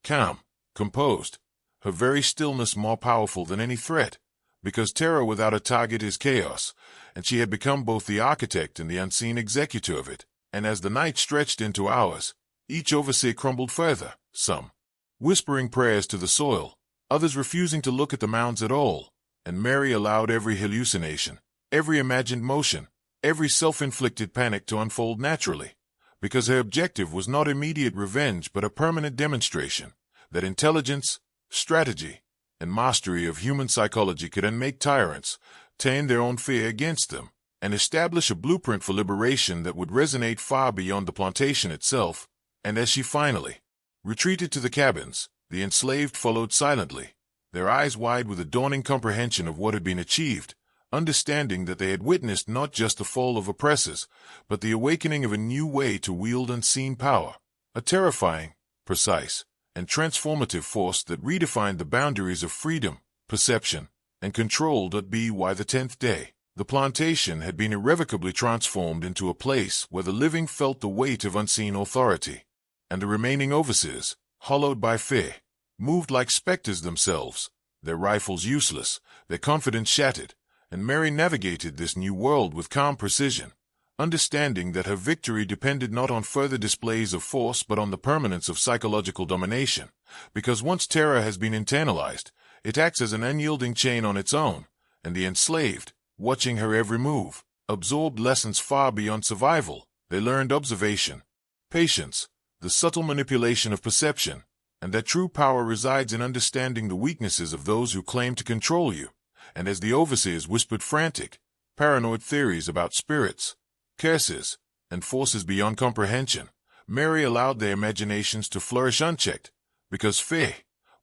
calm, composed, her very stillness more powerful than any threat, because terror without a target is chaos, and she had become both the architect and the unseen executor of it. And as the night stretched into hours, each overseer crumbled further, some whispering prayers to the soil, others refusing to look at the mounds at all, and Mary allowed every hallucination, every imagined motion, every self-inflicted panic to unfold naturally, because her objective was not immediate revenge but a permanent demonstration that intelligence, strategy, and mastery of human psychology could unmake tyrants, tame their own fear against them, and establish a blueprint for liberation that would resonate far beyond the plantation itself. And as she finally retreated to the cabins, the enslaved followed silently, their eyes wide with a dawning comprehension of what had been achieved, understanding that they had witnessed not just the fall of oppressors, but the awakening of a new way to wield unseen power, a terrifying, precise, and transformative force that redefined the boundaries of freedom, perception, and control. By the 10th day, the plantation had been irrevocably transformed into a place where the living felt the weight of unseen authority, and the remaining overseers, hollowed by fear, moved like specters themselves, their rifles useless, their confidence shattered, and Mary navigated this new world with calm precision, understanding that her victory depended not on further displays of force but on the permanence of psychological domination, because once terror has been internalized, it acts as an unyielding chain on its own, and the enslaved, watching her every move, absorbed lessons far beyond survival. They learned observation, patience, the subtle manipulation of perception, and that true power resides in understanding the weaknesses of those who claim to control you. And as the overseers whispered frantic, paranoid theories about spirits, curses, and forces beyond comprehension, Mary allowed their imaginations to flourish unchecked, because fear,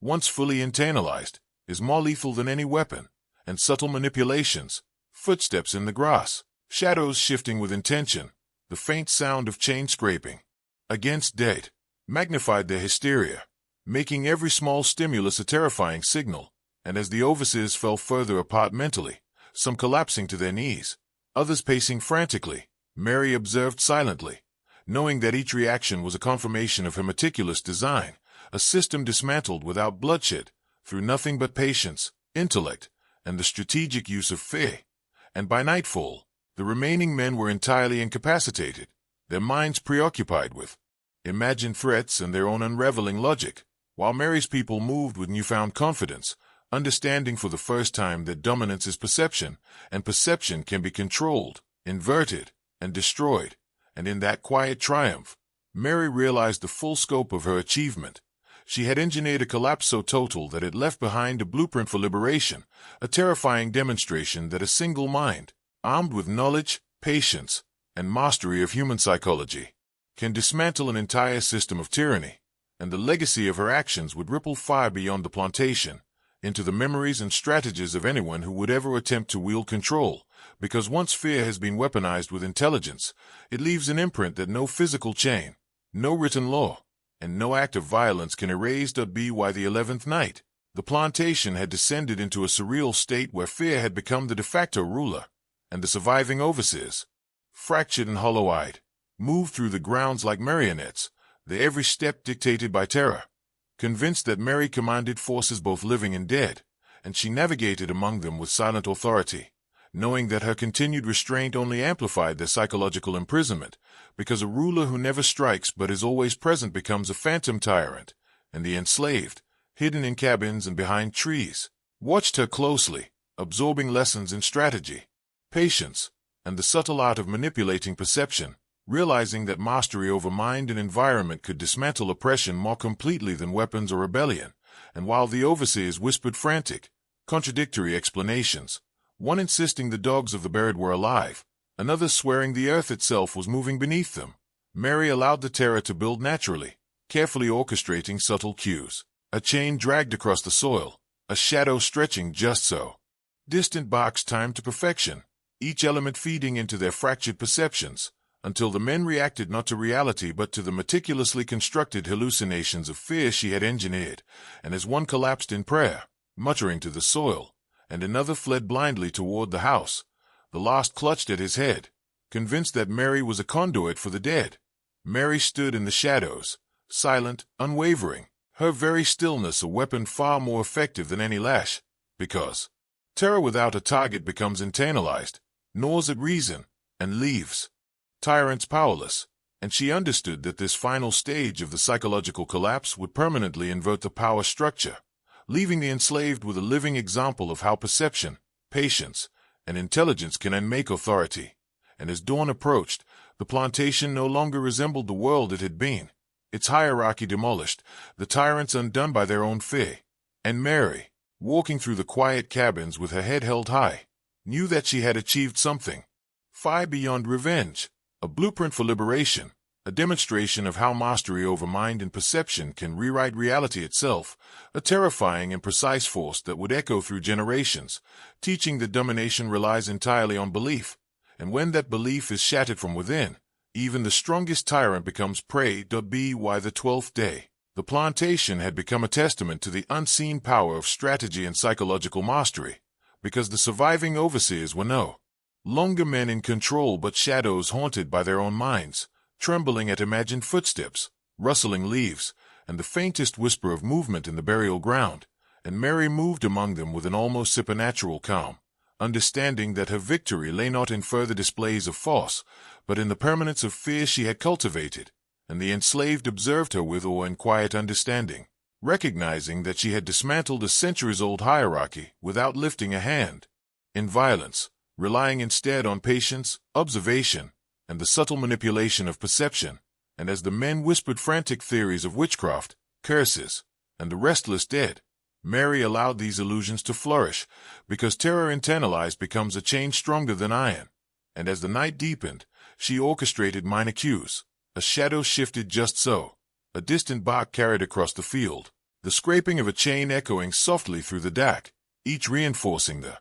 once fully internalized, is more lethal than any weapon, and subtle manipulations, footsteps in the grass, shadows shifting with intention, the faint sound of chain scraping against dead, magnified their hysteria, making every small stimulus a terrifying signal. And as the overseers fell further apart mentally, some collapsing to their knees, others pacing frantically, Mary observed silently, knowing that each reaction was a confirmation of her meticulous design, a system dismantled without bloodshed, through nothing but patience, intellect, and the strategic use of fear. And by nightfall, the remaining men were entirely incapacitated, their minds preoccupied with imagined threats and their own unraveling logic, while Mary's people moved with newfound confidence, understanding for the first time that dominance is perception, and perception can be controlled, inverted, and destroyed. And in that quiet triumph, Mary realized the full scope of her achievement. She had engineered a collapse so total that it left behind a blueprint for liberation, a terrifying demonstration that a single mind, armed with knowledge, patience, and mastery of human psychology, can dismantle an entire system of tyranny. And the legacy of her actions would ripple far beyond the plantation, into the memories and strategies of anyone who would ever attempt to wield control, because once fear has been weaponized with intelligence, it leaves an imprint that no physical chain, no written law, and no act of violence can erase. By the 11th night, the plantation had descended into a surreal state where fear had become the de facto ruler, and the surviving overseers, fractured and hollow-eyed, moved through the grounds like marionettes, their every step dictated by terror. Convinced that Mary commanded forces both living and dead, and she navigated among them with silent authority, knowing that her continued restraint only amplified their psychological imprisonment, because a ruler who never strikes but is always present becomes a phantom tyrant, and the enslaved, hidden in cabins and behind trees, watched her closely, absorbing lessons in strategy, patience, and the subtle art of manipulating perception, realizing that mastery over mind and environment could dismantle oppression more completely than weapons or rebellion. And while the overseers whispered frantic, contradictory explanations, one insisting the dogs of the buried were alive, another swearing the earth itself was moving beneath them, Mary allowed the terror to build naturally, carefully orchestrating subtle cues. A chain dragged across the soil, a shadow stretching just so. Distant barks timed to perfection, each element feeding into their fractured perceptions, until the men reacted not to reality but to the meticulously constructed hallucinations of fear she had engineered, and as one collapsed in prayer, muttering to the soil, and another fled blindly toward the house, the last clutched at his head, convinced that Mary was a conduit for the dead. Mary stood in the shadows, silent, unwavering, her very stillness a weapon far more effective than any lash, because terror without a target becomes internalized, gnaws at reason, and leaves tyrants powerless, and she understood that this final stage of the psychological collapse would permanently invert the power structure, leaving the enslaved with a living example of how perception, patience, and intelligence can unmake authority. And as dawn approached, the plantation no longer resembled the world it had been, its hierarchy demolished, the tyrants undone by their own fear. And Mary, walking through the quiet cabins with her head held high, knew that she had achieved something far beyond revenge, a blueprint for liberation, a demonstration of how mastery over mind and perception can rewrite reality itself, a terrifying and precise force that would echo through generations, teaching that domination relies entirely on belief, and when that belief is shattered from within, even the strongest tyrant becomes prey. By the 12th day, the plantation had become a testament to the unseen power of strategy and psychological mastery, because the surviving overseers were no longer men in control but shadows haunted by their own minds, trembling at imagined footsteps, rustling leaves, and the faintest whisper of movement in the burial ground. And Mary moved among them with an almost supernatural calm, understanding that her victory lay not in further displays of force, but in the permanence of fear she had cultivated. And the enslaved observed her with awe and quiet understanding, recognizing that she had dismantled a centuries-old hierarchy without lifting a hand in violence, relying instead on patience, observation, and the subtle manipulation of perception. And as the men whispered frantic theories of witchcraft, curses, and the restless dead, Mary allowed these illusions to flourish, because terror internalized becomes a chain stronger than iron. And as the night deepened, she orchestrated minor cues. A shadow shifted just so, a distant bark carried across the field, the scraping of a chain echoing softly through the dark, each reinforcing the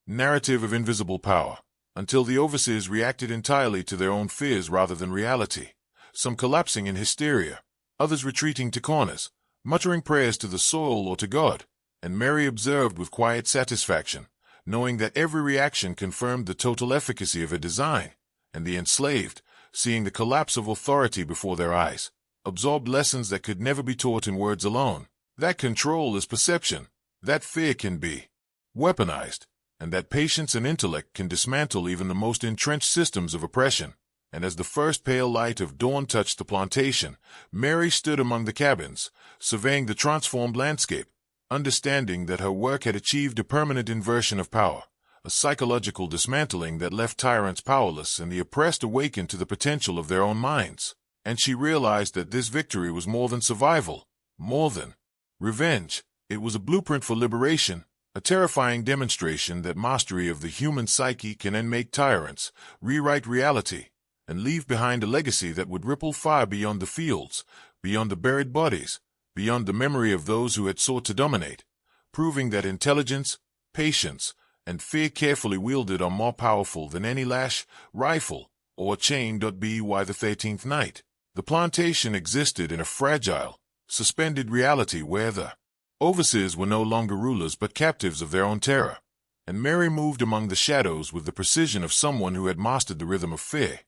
narrative of invisible power, until the overseers reacted entirely to their own fears rather than reality, some collapsing in hysteria, others retreating to corners, muttering prayers to the soil or to God. And Mary observed with quiet satisfaction, knowing that every reaction confirmed the total efficacy of her design. And the enslaved, seeing the collapse of authority before their eyes, absorbed lessons that could never be taught in words alone, that control is perception, that fear can be weaponized, and that patience and intellect can dismantle even the most entrenched systems of oppression. And as the first pale light of dawn touched the plantation, Mary stood among the cabins, surveying the transformed landscape, understanding that her work had achieved a permanent inversion of power, a psychological dismantling that left tyrants powerless and the oppressed awakened to the potential of their own minds. And she realized that this victory was more than survival, more than revenge. It was a blueprint for liberation, a terrifying demonstration that mastery of the human psyche can unmake tyrants, rewrite reality, and leave behind a legacy that would ripple far beyond the fields, beyond the buried bodies, beyond the memory of those who had sought to dominate. proving that intelligence, patience, and fear carefully wielded are more powerful than any lash, rifle, or chain. By the 13th night, the plantation existed in a fragile, suspended reality where the overseers were no longer rulers but captives of their own terror, and Mary moved among the shadows with the precision of someone who had mastered the rhythm of fear,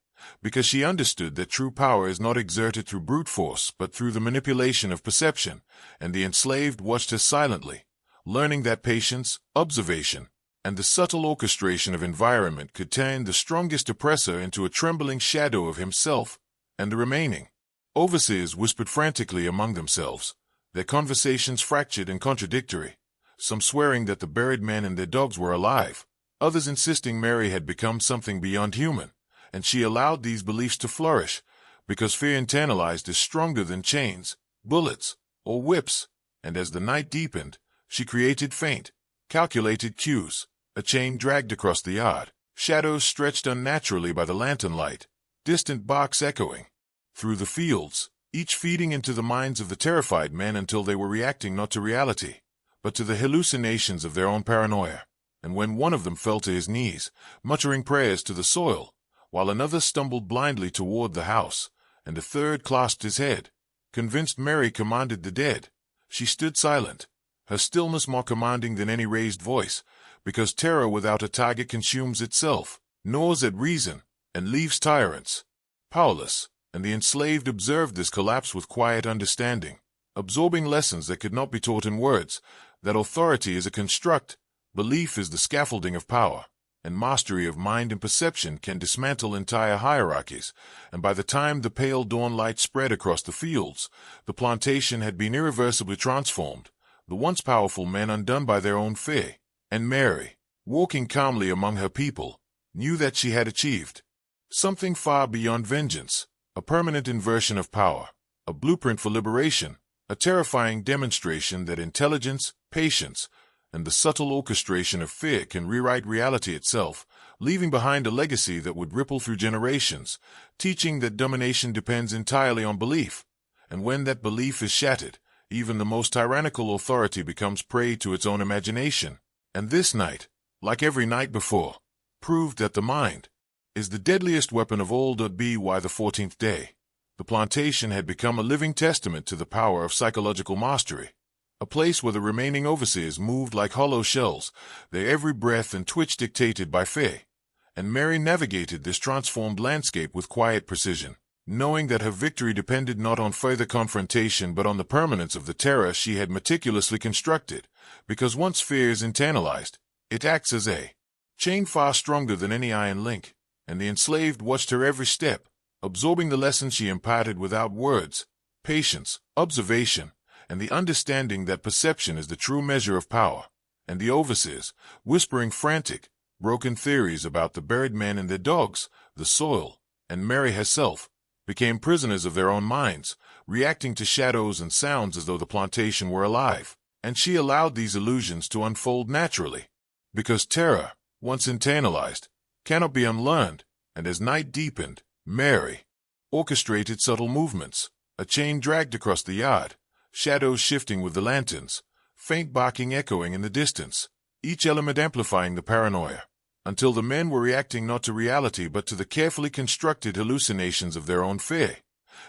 because she understood that true power is not exerted through brute force but through the manipulation of perception, and the enslaved watched her silently, learning that patience, observation, and the subtle orchestration of environment could turn the strongest oppressor into a trembling shadow of himself, and the remaining overseers whispered frantically among themselves, their conversations fractured and contradictory, some swearing that the buried men and their dogs were alive, others insisting Mary had become something beyond human, and she allowed these beliefs to flourish, because fear internalized is stronger than chains, bullets, or whips, and as the night deepened, she created faint, calculated cues, a chain dragged across the yard, shadows stretched unnaturally by the lantern light, distant barks echoing through the fields, each feeding into the minds of the terrified men until they were reacting not to reality, but to the hallucinations of their own paranoia. And when one of them fell to his knees, muttering prayers to the soil, while another stumbled blindly toward the house, and a third clasped his head, convinced Mary commanded the dead, she stood silent, her stillness more commanding than any raised voice, because terror without a target consumes itself, gnaws at reason, and leaves tyrants powerless, and the enslaved observed this collapse with quiet understanding, absorbing lessons that could not be taught in words, that authority is a construct, belief is the scaffolding of power, and mastery of mind and perception can dismantle entire hierarchies, and by the time the pale dawn light spread across the fields, the plantation had been irreversibly transformed, the once powerful men undone by their own fear, and Mary, walking calmly among her people, knew that she had achieved something far beyond vengeance, a permanent inversion of power, a blueprint for liberation, a terrifying demonstration that intelligence, patience, and the subtle orchestration of fear can rewrite reality itself, leaving behind a legacy that would ripple through generations, teaching that domination depends entirely on belief, and when that belief is shattered, even the most tyrannical authority becomes prey to its own imagination. And this night, like every night before, proved that the mind is the deadliest weapon of all. By the 14th day, the plantation had become a living testament to the power of psychological mastery, a place where the remaining overseers moved like hollow shells, their every breath and twitch dictated by fear, and Mary navigated this transformed landscape with quiet precision, knowing that her victory depended not on further confrontation but on the permanence of the terror she had meticulously constructed, because once fear is internalized, it acts as a chain far stronger than any iron link, and the enslaved watched her every step, absorbing the lessons she imparted without words, patience, observation, and the understanding that perception is the true measure of power, and the overseers, whispering frantic, broken theories about the buried men and their dogs, the soil, and Mary herself, became prisoners of their own minds, reacting to shadows and sounds as though the plantation were alive, and she allowed these illusions to unfold naturally, because terror, once internalized, cannot be unlearned, and as night deepened, Mary orchestrated subtle movements, a chain dragged across the yard, shadows shifting with the lanterns, faint barking echoing in the distance, each element amplifying the paranoia, until the men were reacting not to reality but to the carefully constructed hallucinations of their own fear,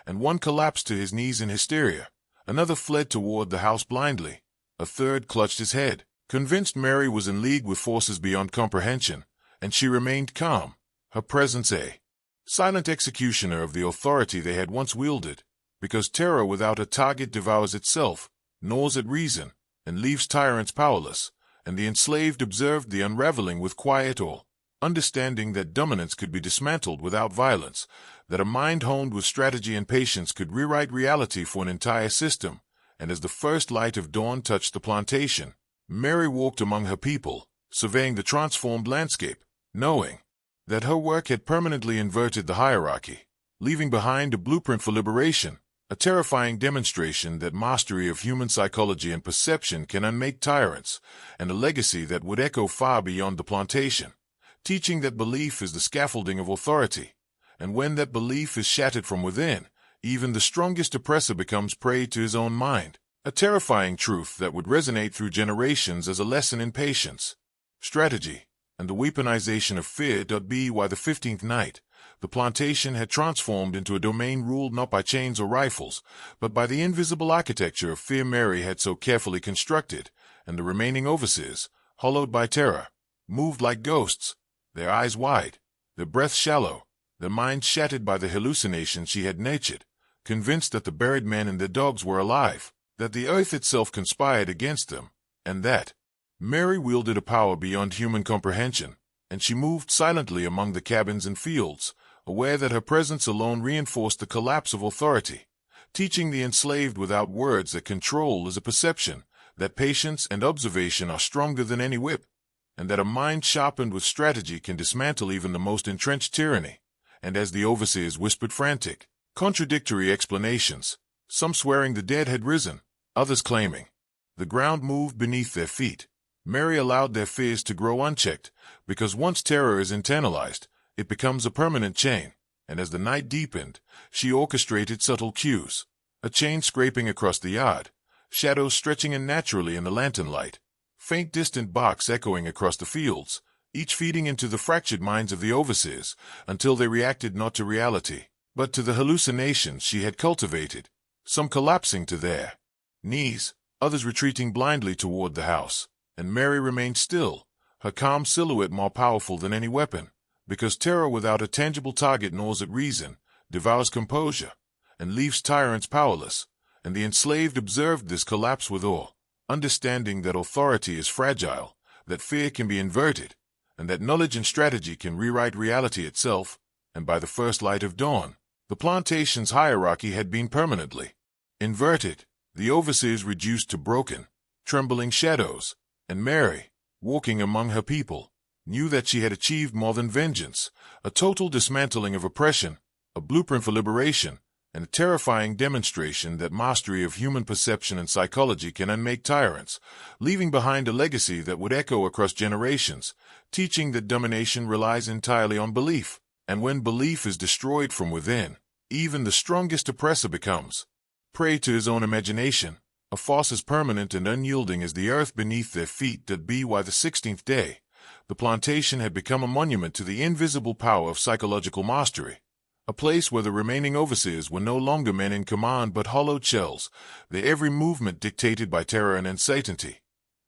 and one collapsed to his knees in hysteria, another fled toward the house blindly, a third clutched his head, convinced Mary was in league with forces beyond comprehension, and she remained calm, her presence a silent executioner of the authority they had once wielded, because terror without a target devours itself, gnaws at reason, and leaves tyrants powerless, and the enslaved observed the unraveling with quiet awe, understanding that dominance could be dismantled without violence, that a mind honed with strategy and patience could rewrite reality for an entire system, and as the first light of dawn touched the plantation, Mary walked among her people, surveying the transformed landscape, knowing that her work had permanently inverted the hierarchy, leaving behind a blueprint for liberation, a terrifying demonstration that mastery of human psychology and perception can unmake tyrants, and a legacy that would echo far beyond the plantation, teaching that belief is the scaffolding of authority, and when that belief is shattered from within, even the strongest oppressor becomes prey to his own mind, A terrifying truth that would resonate through generations as a lesson in patience, strategy, and the weaponization of fear. By the 15th night, the plantation had transformed into a domain ruled not by chains or rifles, but by the invisible architecture of fear Mary had so carefully constructed, and the remaining overseers, hollowed by terror, moved like ghosts, their eyes wide, their breath shallow, their minds shattered by the hallucinations she had nurtured, convinced that the buried men and their dogs were alive, that the earth itself conspired against them, and that Mary wielded a power beyond human comprehension, and she moved silently among the cabins and fields, aware that her presence alone reinforced the collapse of authority, teaching the enslaved without words that control is a perception, that patience and observation are stronger than any whip, and that a mind sharpened with strategy can dismantle even the most entrenched tyranny. And as the overseers whispered frantic, contradictory explanations, some swearing the dead had risen, others claiming the ground moved beneath their feet, Mary allowed their fears to grow unchecked, because once terror is internalized, it becomes a permanent chain, and as the night deepened, she orchestrated subtle cues, a chain scraping across the yard, shadows stretching unnaturally in the lantern light, faint distant barks echoing across the fields, each feeding into the fractured minds of the overseers, until they reacted not to reality, but to the hallucinations she had cultivated, some collapsing to their knees, others retreating blindly toward the house, and Mary remained still, her calm silhouette more powerful than any weapon, because terror without a tangible target gnaws at reason, devours composure, and leaves tyrants powerless, and the enslaved observed this collapse with awe, understanding that authority is fragile, that fear can be inverted, and that knowledge and strategy can rewrite reality itself. And by the first light of dawn, the plantation's hierarchy had been permanently inverted, the overseers reduced to broken, trembling shadows, and Mary, walking among her people, knew that she had achieved more than vengeance, a total dismantling of oppression, a blueprint for liberation, and a terrifying demonstration that mastery of human perception and psychology can unmake tyrants, leaving behind a legacy that would echo across generations, teaching that domination relies entirely on belief, and when belief is destroyed from within, even the strongest oppressor becomes prey to his own imagination, a force as permanent and unyielding as the earth beneath their feet. By the 16th day, the plantation had become a monument to the invisible power of psychological mastery, a place where the remaining overseers were no longer men in command but hollowed shells, their every movement dictated by terror and uncertainty.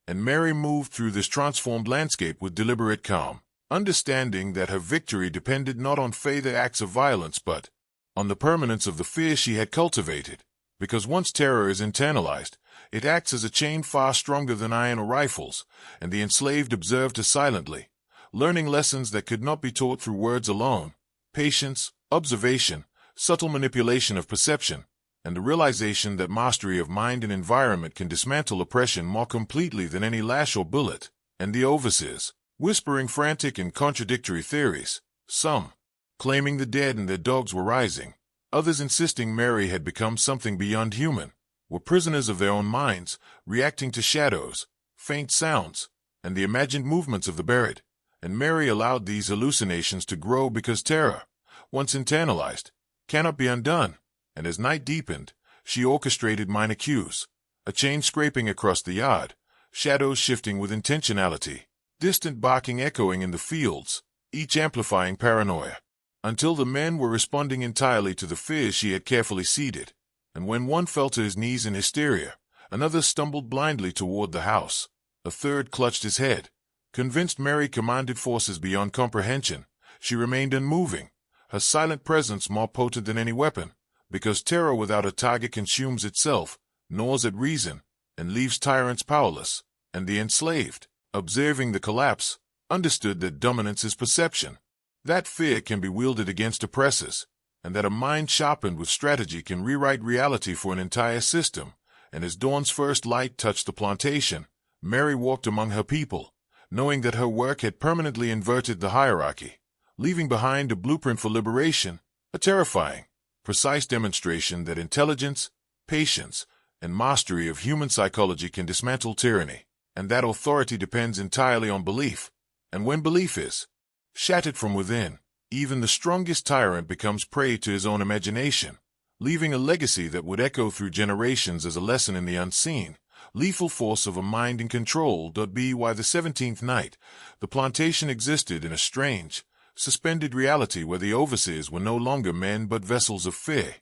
And Mary moved through this transformed landscape with deliberate calm, understanding that her victory depended not on further acts of violence but on the permanence of the fear she had cultivated, because once terror is internalized, it acts as a chain far stronger than iron or rifles, and the enslaved observed her silently, learning lessons that could not be taught through words alone: patience, observation, subtle manipulation of perception, and the realization that mastery of mind and environment can dismantle oppression more completely than any lash or bullet. And the overseers, whispering frantic and contradictory theories, some claiming the dead and their dogs were rising, others insisting Mary had become something beyond human, were prisoners of their own minds, reacting to shadows, faint sounds, and the imagined movements of the buried. And Mary allowed these hallucinations to grow because terror, once internalized, cannot be undone, and as night deepened, she orchestrated minor cues, a chain scraping across the yard, shadows shifting with intentionality, distant barking echoing in the fields, each amplifying paranoia, until the men were responding entirely to the fears she had carefully seeded, and when one fell to his knees in hysteria, another stumbled blindly toward the house, a third clutched his head. Convinced Mary commanded forces beyond comprehension, she remained unmoving, her silent presence more potent than any weapon, because terror without a target consumes itself, gnaws at reason, and leaves tyrants powerless. And the enslaved, observing the collapse, understood that dominance is perception, that fear can be wielded against oppressors, and that a mind sharpened with strategy can rewrite reality for an entire system. And as dawn's first light touched the plantation, Mary walked among her people, knowing that her work had permanently inverted the hierarchy, leaving behind a blueprint for liberation, a terrifying, precise demonstration that intelligence, patience, and mastery of human psychology can dismantle tyranny, and that authority depends entirely on belief. And when belief is shattered from within, even the strongest tyrant becomes prey to his own imagination, leaving a legacy that would echo through generations as a lesson in the unseen, lethal force of a mind in control. By the 17th night, the plantation existed in a strange, suspended reality where the overseers were no longer men but vessels of fear,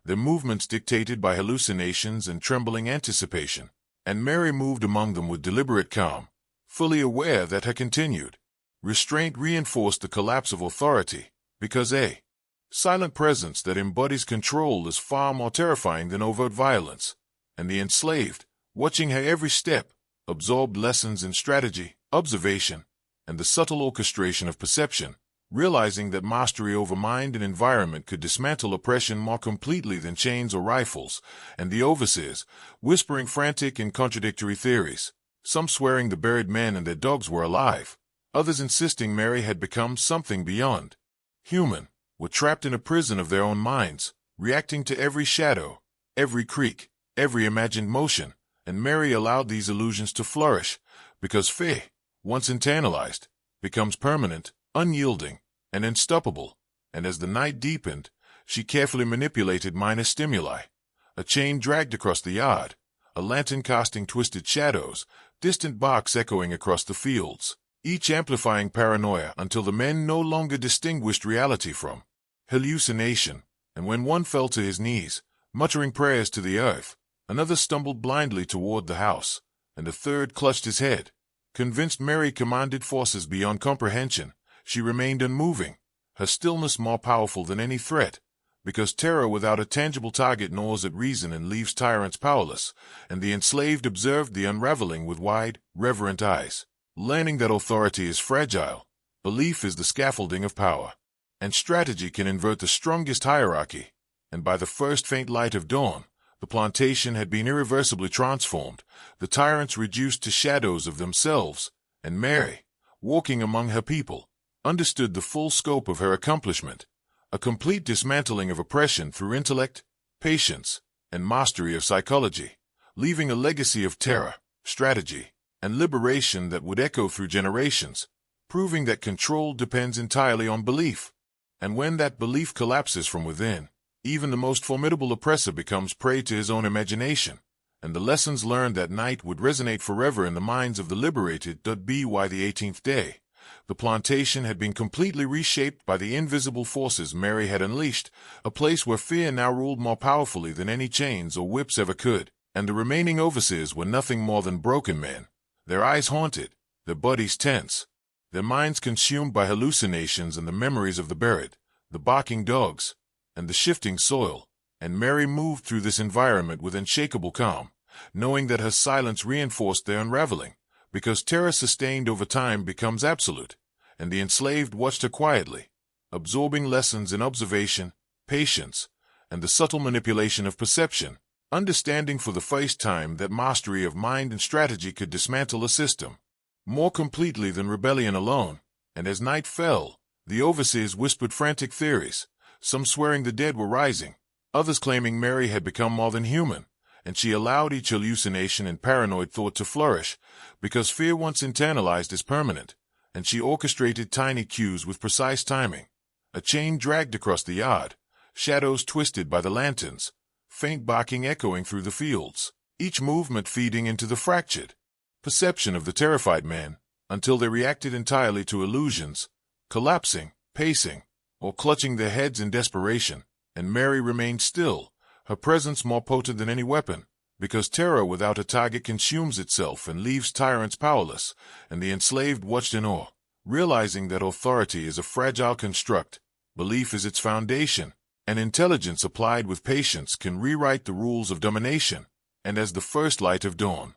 their movements dictated by hallucinations and trembling anticipation, and Mary moved among them with deliberate calm, fully aware that her continued restraint reinforced the collapse of authority, because a silent presence that embodies control is far more terrifying than overt violence, and the enslaved, watching her every step, absorbed lessons in strategy, observation, and the subtle orchestration of perception, realizing that mastery over mind and environment could dismantle oppression more completely than chains or rifles, and the overseers, whispering frantic and contradictory theories, some swearing the buried men and their dogs were alive, others insisting Mary had become something beyond human, were trapped in a prison of their own minds, reacting to every shadow, every creak, every imagined motion, and Mary allowed these illusions to flourish, because fear, once internalized, becomes permanent, unyielding, and unstoppable, and as the night deepened, she carefully manipulated minor stimuli. A chain dragged across the yard, a lantern casting twisted shadows, distant barks echoing across the fields, each amplifying paranoia until the men no longer distinguished reality from hallucination, and when one fell to his knees, muttering prayers to the earth, another stumbled blindly toward the house, and a third clutched his head. Convinced Mary commanded forces beyond comprehension, she remained unmoving, her stillness more powerful than any threat, because terror without a tangible target gnaws at reason and leaves tyrants powerless, and the enslaved observed the unraveling with wide, reverent eyes, learning that authority is fragile, belief is the scaffolding of power, and strategy can invert the strongest hierarchy, and by the first faint light of dawn, the plantation had been irreversibly transformed, the tyrants reduced to shadows of themselves, and Mary, walking among her people, understood the full scope of her accomplishment, a complete dismantling of oppression through intellect, patience, and mastery of psychology, leaving a legacy of terror, strategy, and liberation that would echo through generations, proving that control depends entirely on belief. And when that belief collapses from within, even the most formidable oppressor becomes prey to his own imagination, and the lessons learned that night would resonate forever in the minds of the liberated. By the 18th day, the plantation had been completely reshaped by the invisible forces Mary had unleashed, a place where fear now ruled more powerfully than any chains or whips ever could, and the remaining overseers were nothing more than broken men, their eyes haunted, their bodies tense, their minds consumed by hallucinations and the memories of the buried, the barking dogs, and the shifting soil, and Mary moved through this environment with unshakable calm, knowing that her silence reinforced their unraveling, because terror sustained over time becomes absolute, and the enslaved watched her quietly, absorbing lessons in observation, patience, and the subtle manipulation of perception, understanding for the first time that mastery of mind and strategy could dismantle a system more completely than rebellion alone. And as night fell, the overseers whispered frantic theories, some swearing the dead were rising, others claiming Mary had become more than human, and she allowed each hallucination and paranoid thought to flourish, because fear once internalized is permanent, and she orchestrated tiny cues with precise timing. A chain dragged across the yard, shadows twisted by the lanterns, faint barking echoing through the fields, each movement feeding into the fractured perception of the terrified men, until they reacted entirely to illusions, collapsing, pacing, or clutching their heads in desperation, and Mary remained still, her presence more potent than any weapon, because terror without a target consumes itself and leaves tyrants powerless, and the enslaved watched in awe, realizing that authority is a fragile construct, belief is its foundation, and intelligence applied with patience can rewrite the rules of domination. And as the first light of dawn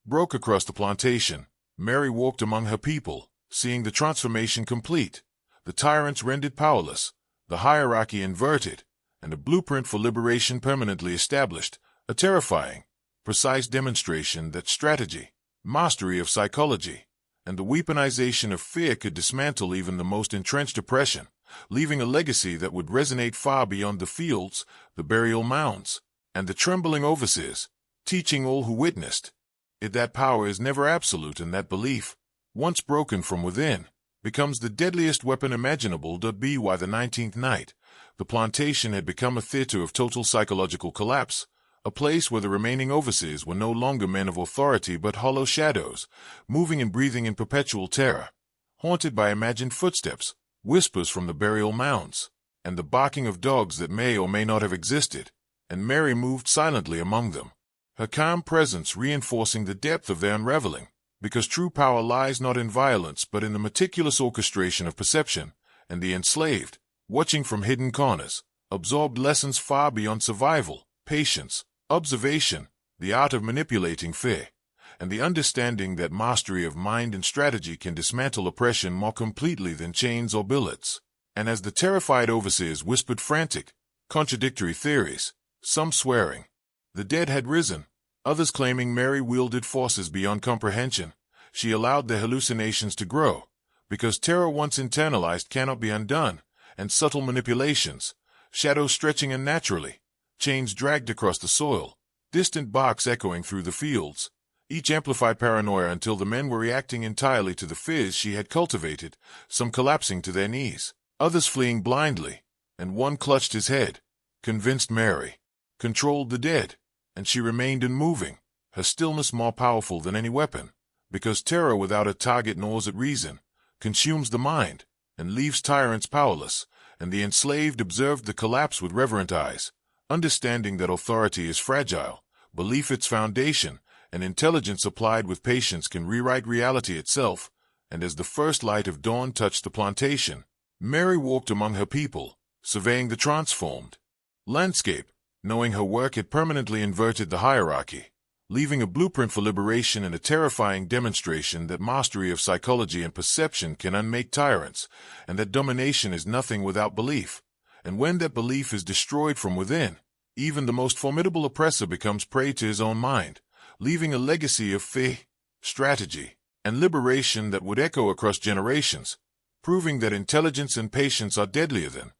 broke across the plantation, Mary walked among her people, seeing the transformation complete, the tyrants rendered powerless, the hierarchy inverted, and a blueprint for liberation permanently established, a terrifying, precise demonstration that strategy, mastery of psychology, and the weaponization of fear could dismantle even the most entrenched oppression, leaving a legacy that would resonate far beyond the fields, the burial mounds, and the trembling overseers, teaching all who witnessed it that power is never absolute and that belief, once broken from within, becomes the deadliest weapon imaginable. By the 19th night, the plantation had become a theater of total psychological collapse, a place where the remaining overseers were no longer men of authority but hollow shadows, moving and breathing in perpetual terror, haunted by imagined footsteps, whispers from the burial mounds, and the barking of dogs that may or may not have existed, and Mary moved silently among them, her calm presence reinforcing the depth of their unraveling, because true power lies not in violence but in the meticulous orchestration of perception, and the enslaved, watching from hidden corners, absorbed lessons far beyond survival, patience, observation, the art of manipulating fear, and the understanding that mastery of mind and strategy can dismantle oppression more completely than chains or billets. And as the terrified overseers whispered frantic, contradictory theories, some swearing the dead had risen, others claiming Mary wielded forces beyond comprehension, she allowed their hallucinations to grow, because terror once internalized cannot be undone, and subtle manipulations, shadows stretching unnaturally, chains dragged across the soil, distant barks echoing through the fields, each amplified paranoia until the men were reacting entirely to the fears she had cultivated, some collapsing to their knees, others fleeing blindly, and one clutched his head, convinced Mary controlled the dead, and she remained unmoving, her stillness more powerful than any weapon, because terror without a target gnaws at reason, consumes the mind, and leaves tyrants powerless, and the enslaved observed the collapse with reverent eyes, understanding that authority is fragile, belief its foundation, and intelligence applied with patience can rewrite reality itself. And as the first light of dawn touched the plantation, Mary walked among her people, surveying the transformed landscape, knowing her work had permanently inverted the hierarchy, leaving a blueprint for liberation and a terrifying demonstration that mastery of psychology and perception can unmake tyrants, and that domination is nothing without belief. And when that belief is destroyed from within, even the most formidable oppressor becomes prey to his own mind, leaving a legacy of fear, strategy, and liberation that would echo across generations, proving that intelligence and patience are deadlier than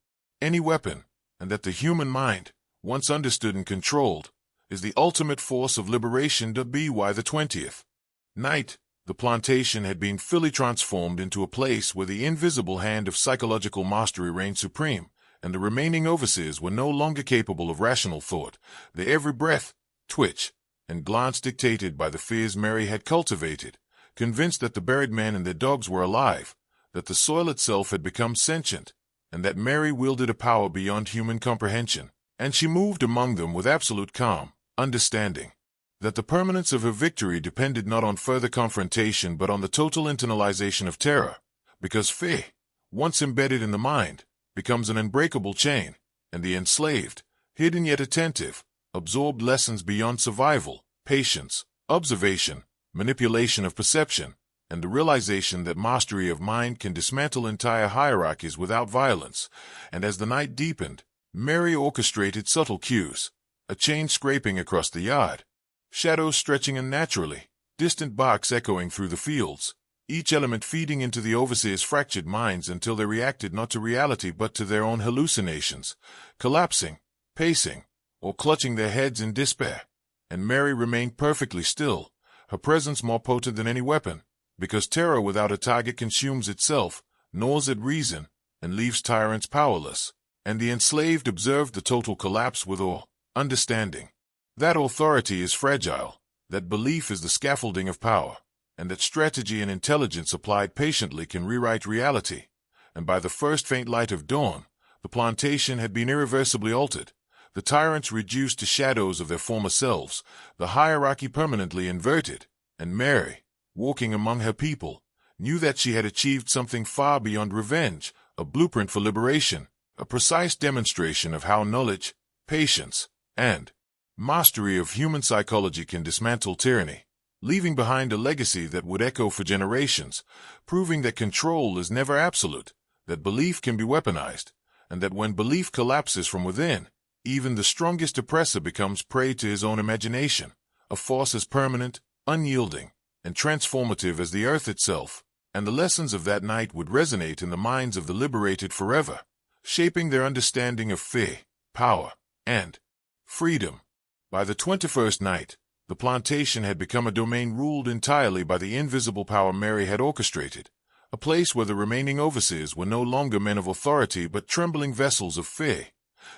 any weapon, and that the human mind, once understood and controlled, is the ultimate force of liberation. By the 20th night, the plantation had been fully transformed into a place where the invisible hand of psychological mastery reigned supreme, and the remaining overseers were no longer capable of rational thought, their every breath, twitch, and glance dictated by the fears Mary had cultivated, convinced that the buried men and their dogs were alive, that the soil itself had become sentient, and that Mary wielded a power beyond human comprehension. And she moved among them with absolute calm, understanding that the permanence of her victory depended not on further confrontation but on the total internalization of terror, because fear, once embedded in the mind, becomes an unbreakable chain, and the enslaved, hidden yet attentive, absorbed lessons beyond survival, patience, observation, manipulation of perception, and the realization that mastery of mind can dismantle entire hierarchies without violence. And as the night deepened, Mary orchestrated subtle cues, a chain scraping across the yard, shadows stretching unnaturally, distant barks echoing through the fields, each element feeding into the overseers' fractured minds until they reacted not to reality but to their own hallucinations, collapsing, pacing, or clutching their heads in despair. And Mary remained perfectly still, her presence more potent than any weapon, because terror without a target consumes itself, gnaws at reason, and leaves tyrants powerless. And the enslaved observed the total collapse with awe, understanding that authority is fragile, that belief is the scaffolding of power, and that strategy and intelligence applied patiently can rewrite reality. And by the first faint light of dawn, the plantation had been irreversibly altered, the tyrants reduced to shadows of their former selves, the hierarchy permanently inverted, and Mary, walking among her people, knew that she had achieved something far beyond revenge, a blueprint for liberation, a precise demonstration of how knowledge, patience, and mastery of human psychology can dismantle tyranny, leaving behind a legacy that would echo for generations, proving that control is never absolute, that belief can be weaponized, and that when belief collapses from within, even the strongest oppressor becomes prey to his own imagination, a force as permanent, unyielding, and transformative as the earth itself. And the lessons of that night would resonate in the minds of the liberated forever, shaping their understanding of fear, power, and freedom. By the 21st night, the plantation had become a domain ruled entirely by the invisible power Mary had orchestrated, a place where the remaining overseers were no longer men of authority but trembling vessels of fear,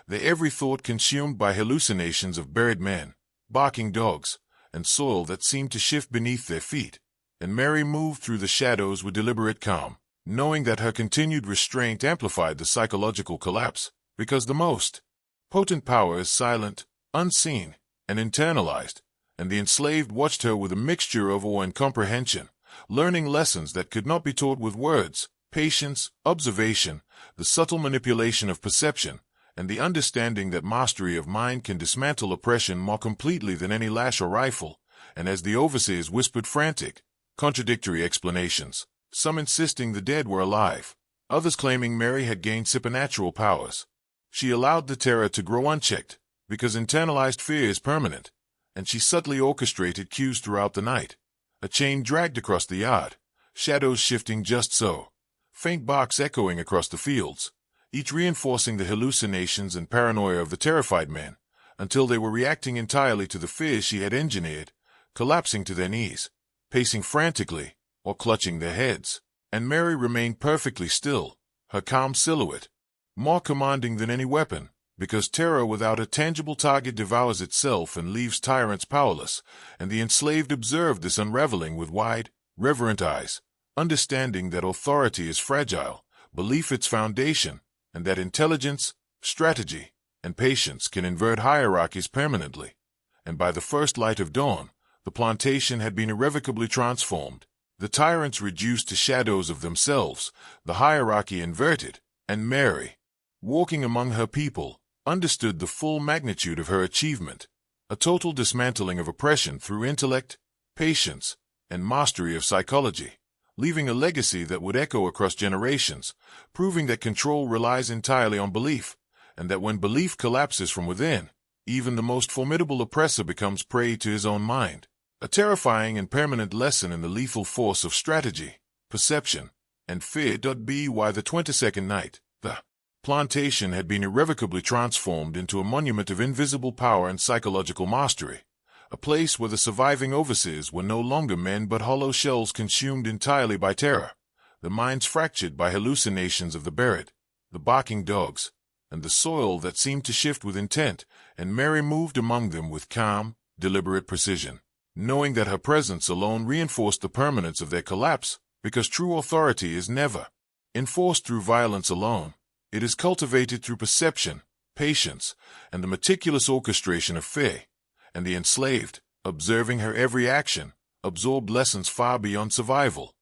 their every thought consumed by hallucinations of buried men, barking dogs, and soil that seemed to shift beneath their feet. And Mary moved through the shadows with deliberate calm, knowing that her continued restraint amplified the psychological collapse, because the most potent power is silent, unseen, and internalized, and the enslaved watched her with a mixture of awe and comprehension, learning lessons that could not be taught with words: patience, observation, the subtle manipulation of perception, and the understanding that mastery of mind can dismantle oppression more completely than any lash or rifle. And as the overseers whispered frantic, contradictory explanations, some insisting the dead were alive, others claiming Mary had gained supernatural powers, she allowed the terror to grow unchecked, because internalized fear is permanent, and she subtly orchestrated cues throughout the night. A chain dragged across the yard, shadows shifting just so, faint barks echoing across the fields, each reinforcing the hallucinations and paranoia of the terrified men, until they were reacting entirely to the fears she had engineered, collapsing to their knees, pacing frantically, or clutching their heads. And Mary remained perfectly still, her calm silhouette more commanding than any weapon, because terror without a tangible target devours itself and leaves tyrants powerless, and the enslaved observed this unraveling with wide, reverent eyes, understanding that authority is fragile, belief its foundation, and that intelligence, strategy, and patience can invert hierarchies permanently. And by the first light of dawn, the plantation had been irrevocably transformed, the tyrants reduced to shadows of themselves, the hierarchy inverted, and Mary, walking among her people, understood the full magnitude of her achievement, a total dismantling of oppression through intellect, patience, and mastery of psychology, leaving a legacy that would echo across generations, proving that control relies entirely on belief, and that when belief collapses from within, even the most formidable oppressor becomes prey to his own mind. A terrifying and permanent lesson in the lethal force of strategy, perception, and fear. By the 22nd night, the plantation had been irrevocably transformed into a monument of invisible power and psychological mastery, a place where the surviving overseers were no longer men but hollow shells consumed entirely by terror, the minds fractured by hallucinations of the buried, the barking dogs, and the soil that seemed to shift with intent. And Mary moved among them with calm, deliberate precision, knowing that her presence alone reinforced the permanence of their collapse, because true authority is never enforced through violence alone. It is cultivated through perception, patience, and the meticulous orchestration of fear. And the enslaved, observing her every action, absorbed lessons far beyond survival.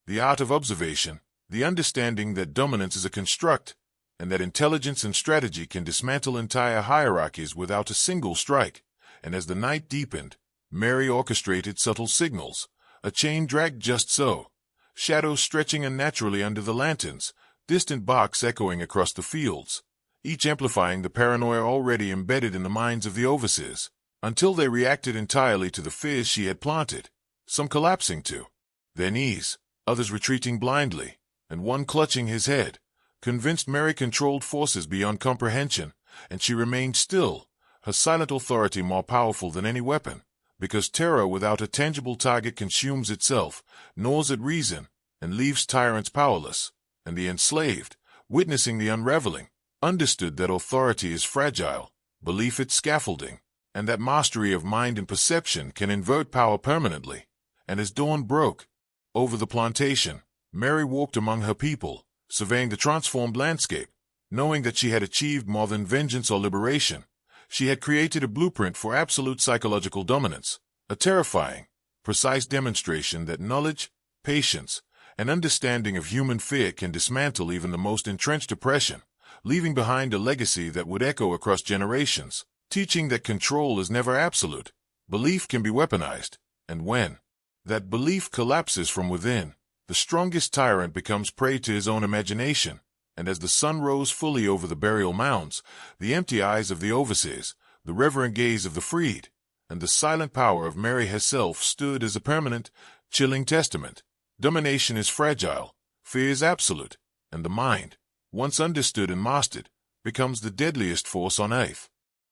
The art of observation, the understanding that dominance is a construct, and that intelligence and strategy can dismantle entire hierarchies without a single strike. And as the night deepened, Mary orchestrated subtle signals, a chain dragged just so, shadows stretching unnaturally under the lanterns, distant barks echoing across the fields, each amplifying the paranoia already embedded in the minds of the overseers, until they reacted entirely to the fears she had planted, some collapsing to their knees, others retreating blindly, and one clutching his head, convinced Mary controlled forces beyond comprehension, and she remained still, her silent authority more powerful than any weapon, because terror without a tangible target consumes itself, gnaws at reason, and leaves tyrants powerless. And the enslaved, witnessing the unraveling, understood that authority is fragile, belief its scaffolding, and that mastery of mind and perception can invert power permanently. And as dawn broke over the plantation, Mary walked among her people, surveying the transformed landscape, knowing that she had achieved more than vengeance or liberation. She had created a blueprint for absolute psychological dominance, a terrifying, precise demonstration that knowledge, patience, and understanding of human fear can dismantle even the most entrenched oppression, leaving behind a legacy that would echo across generations, teaching that control is never absolute, belief can be weaponized, and when that belief collapses from within, the strongest tyrant becomes prey to his own imagination. And as the sun rose fully over the burial mounds, the empty eyes of the overseers, the reverent gaze of the freed, and the silent power of Mary herself stood as a permanent, chilling testament. Domination is fragile, fear is absolute, and the mind, once understood and mastered, becomes the deadliest force on earth.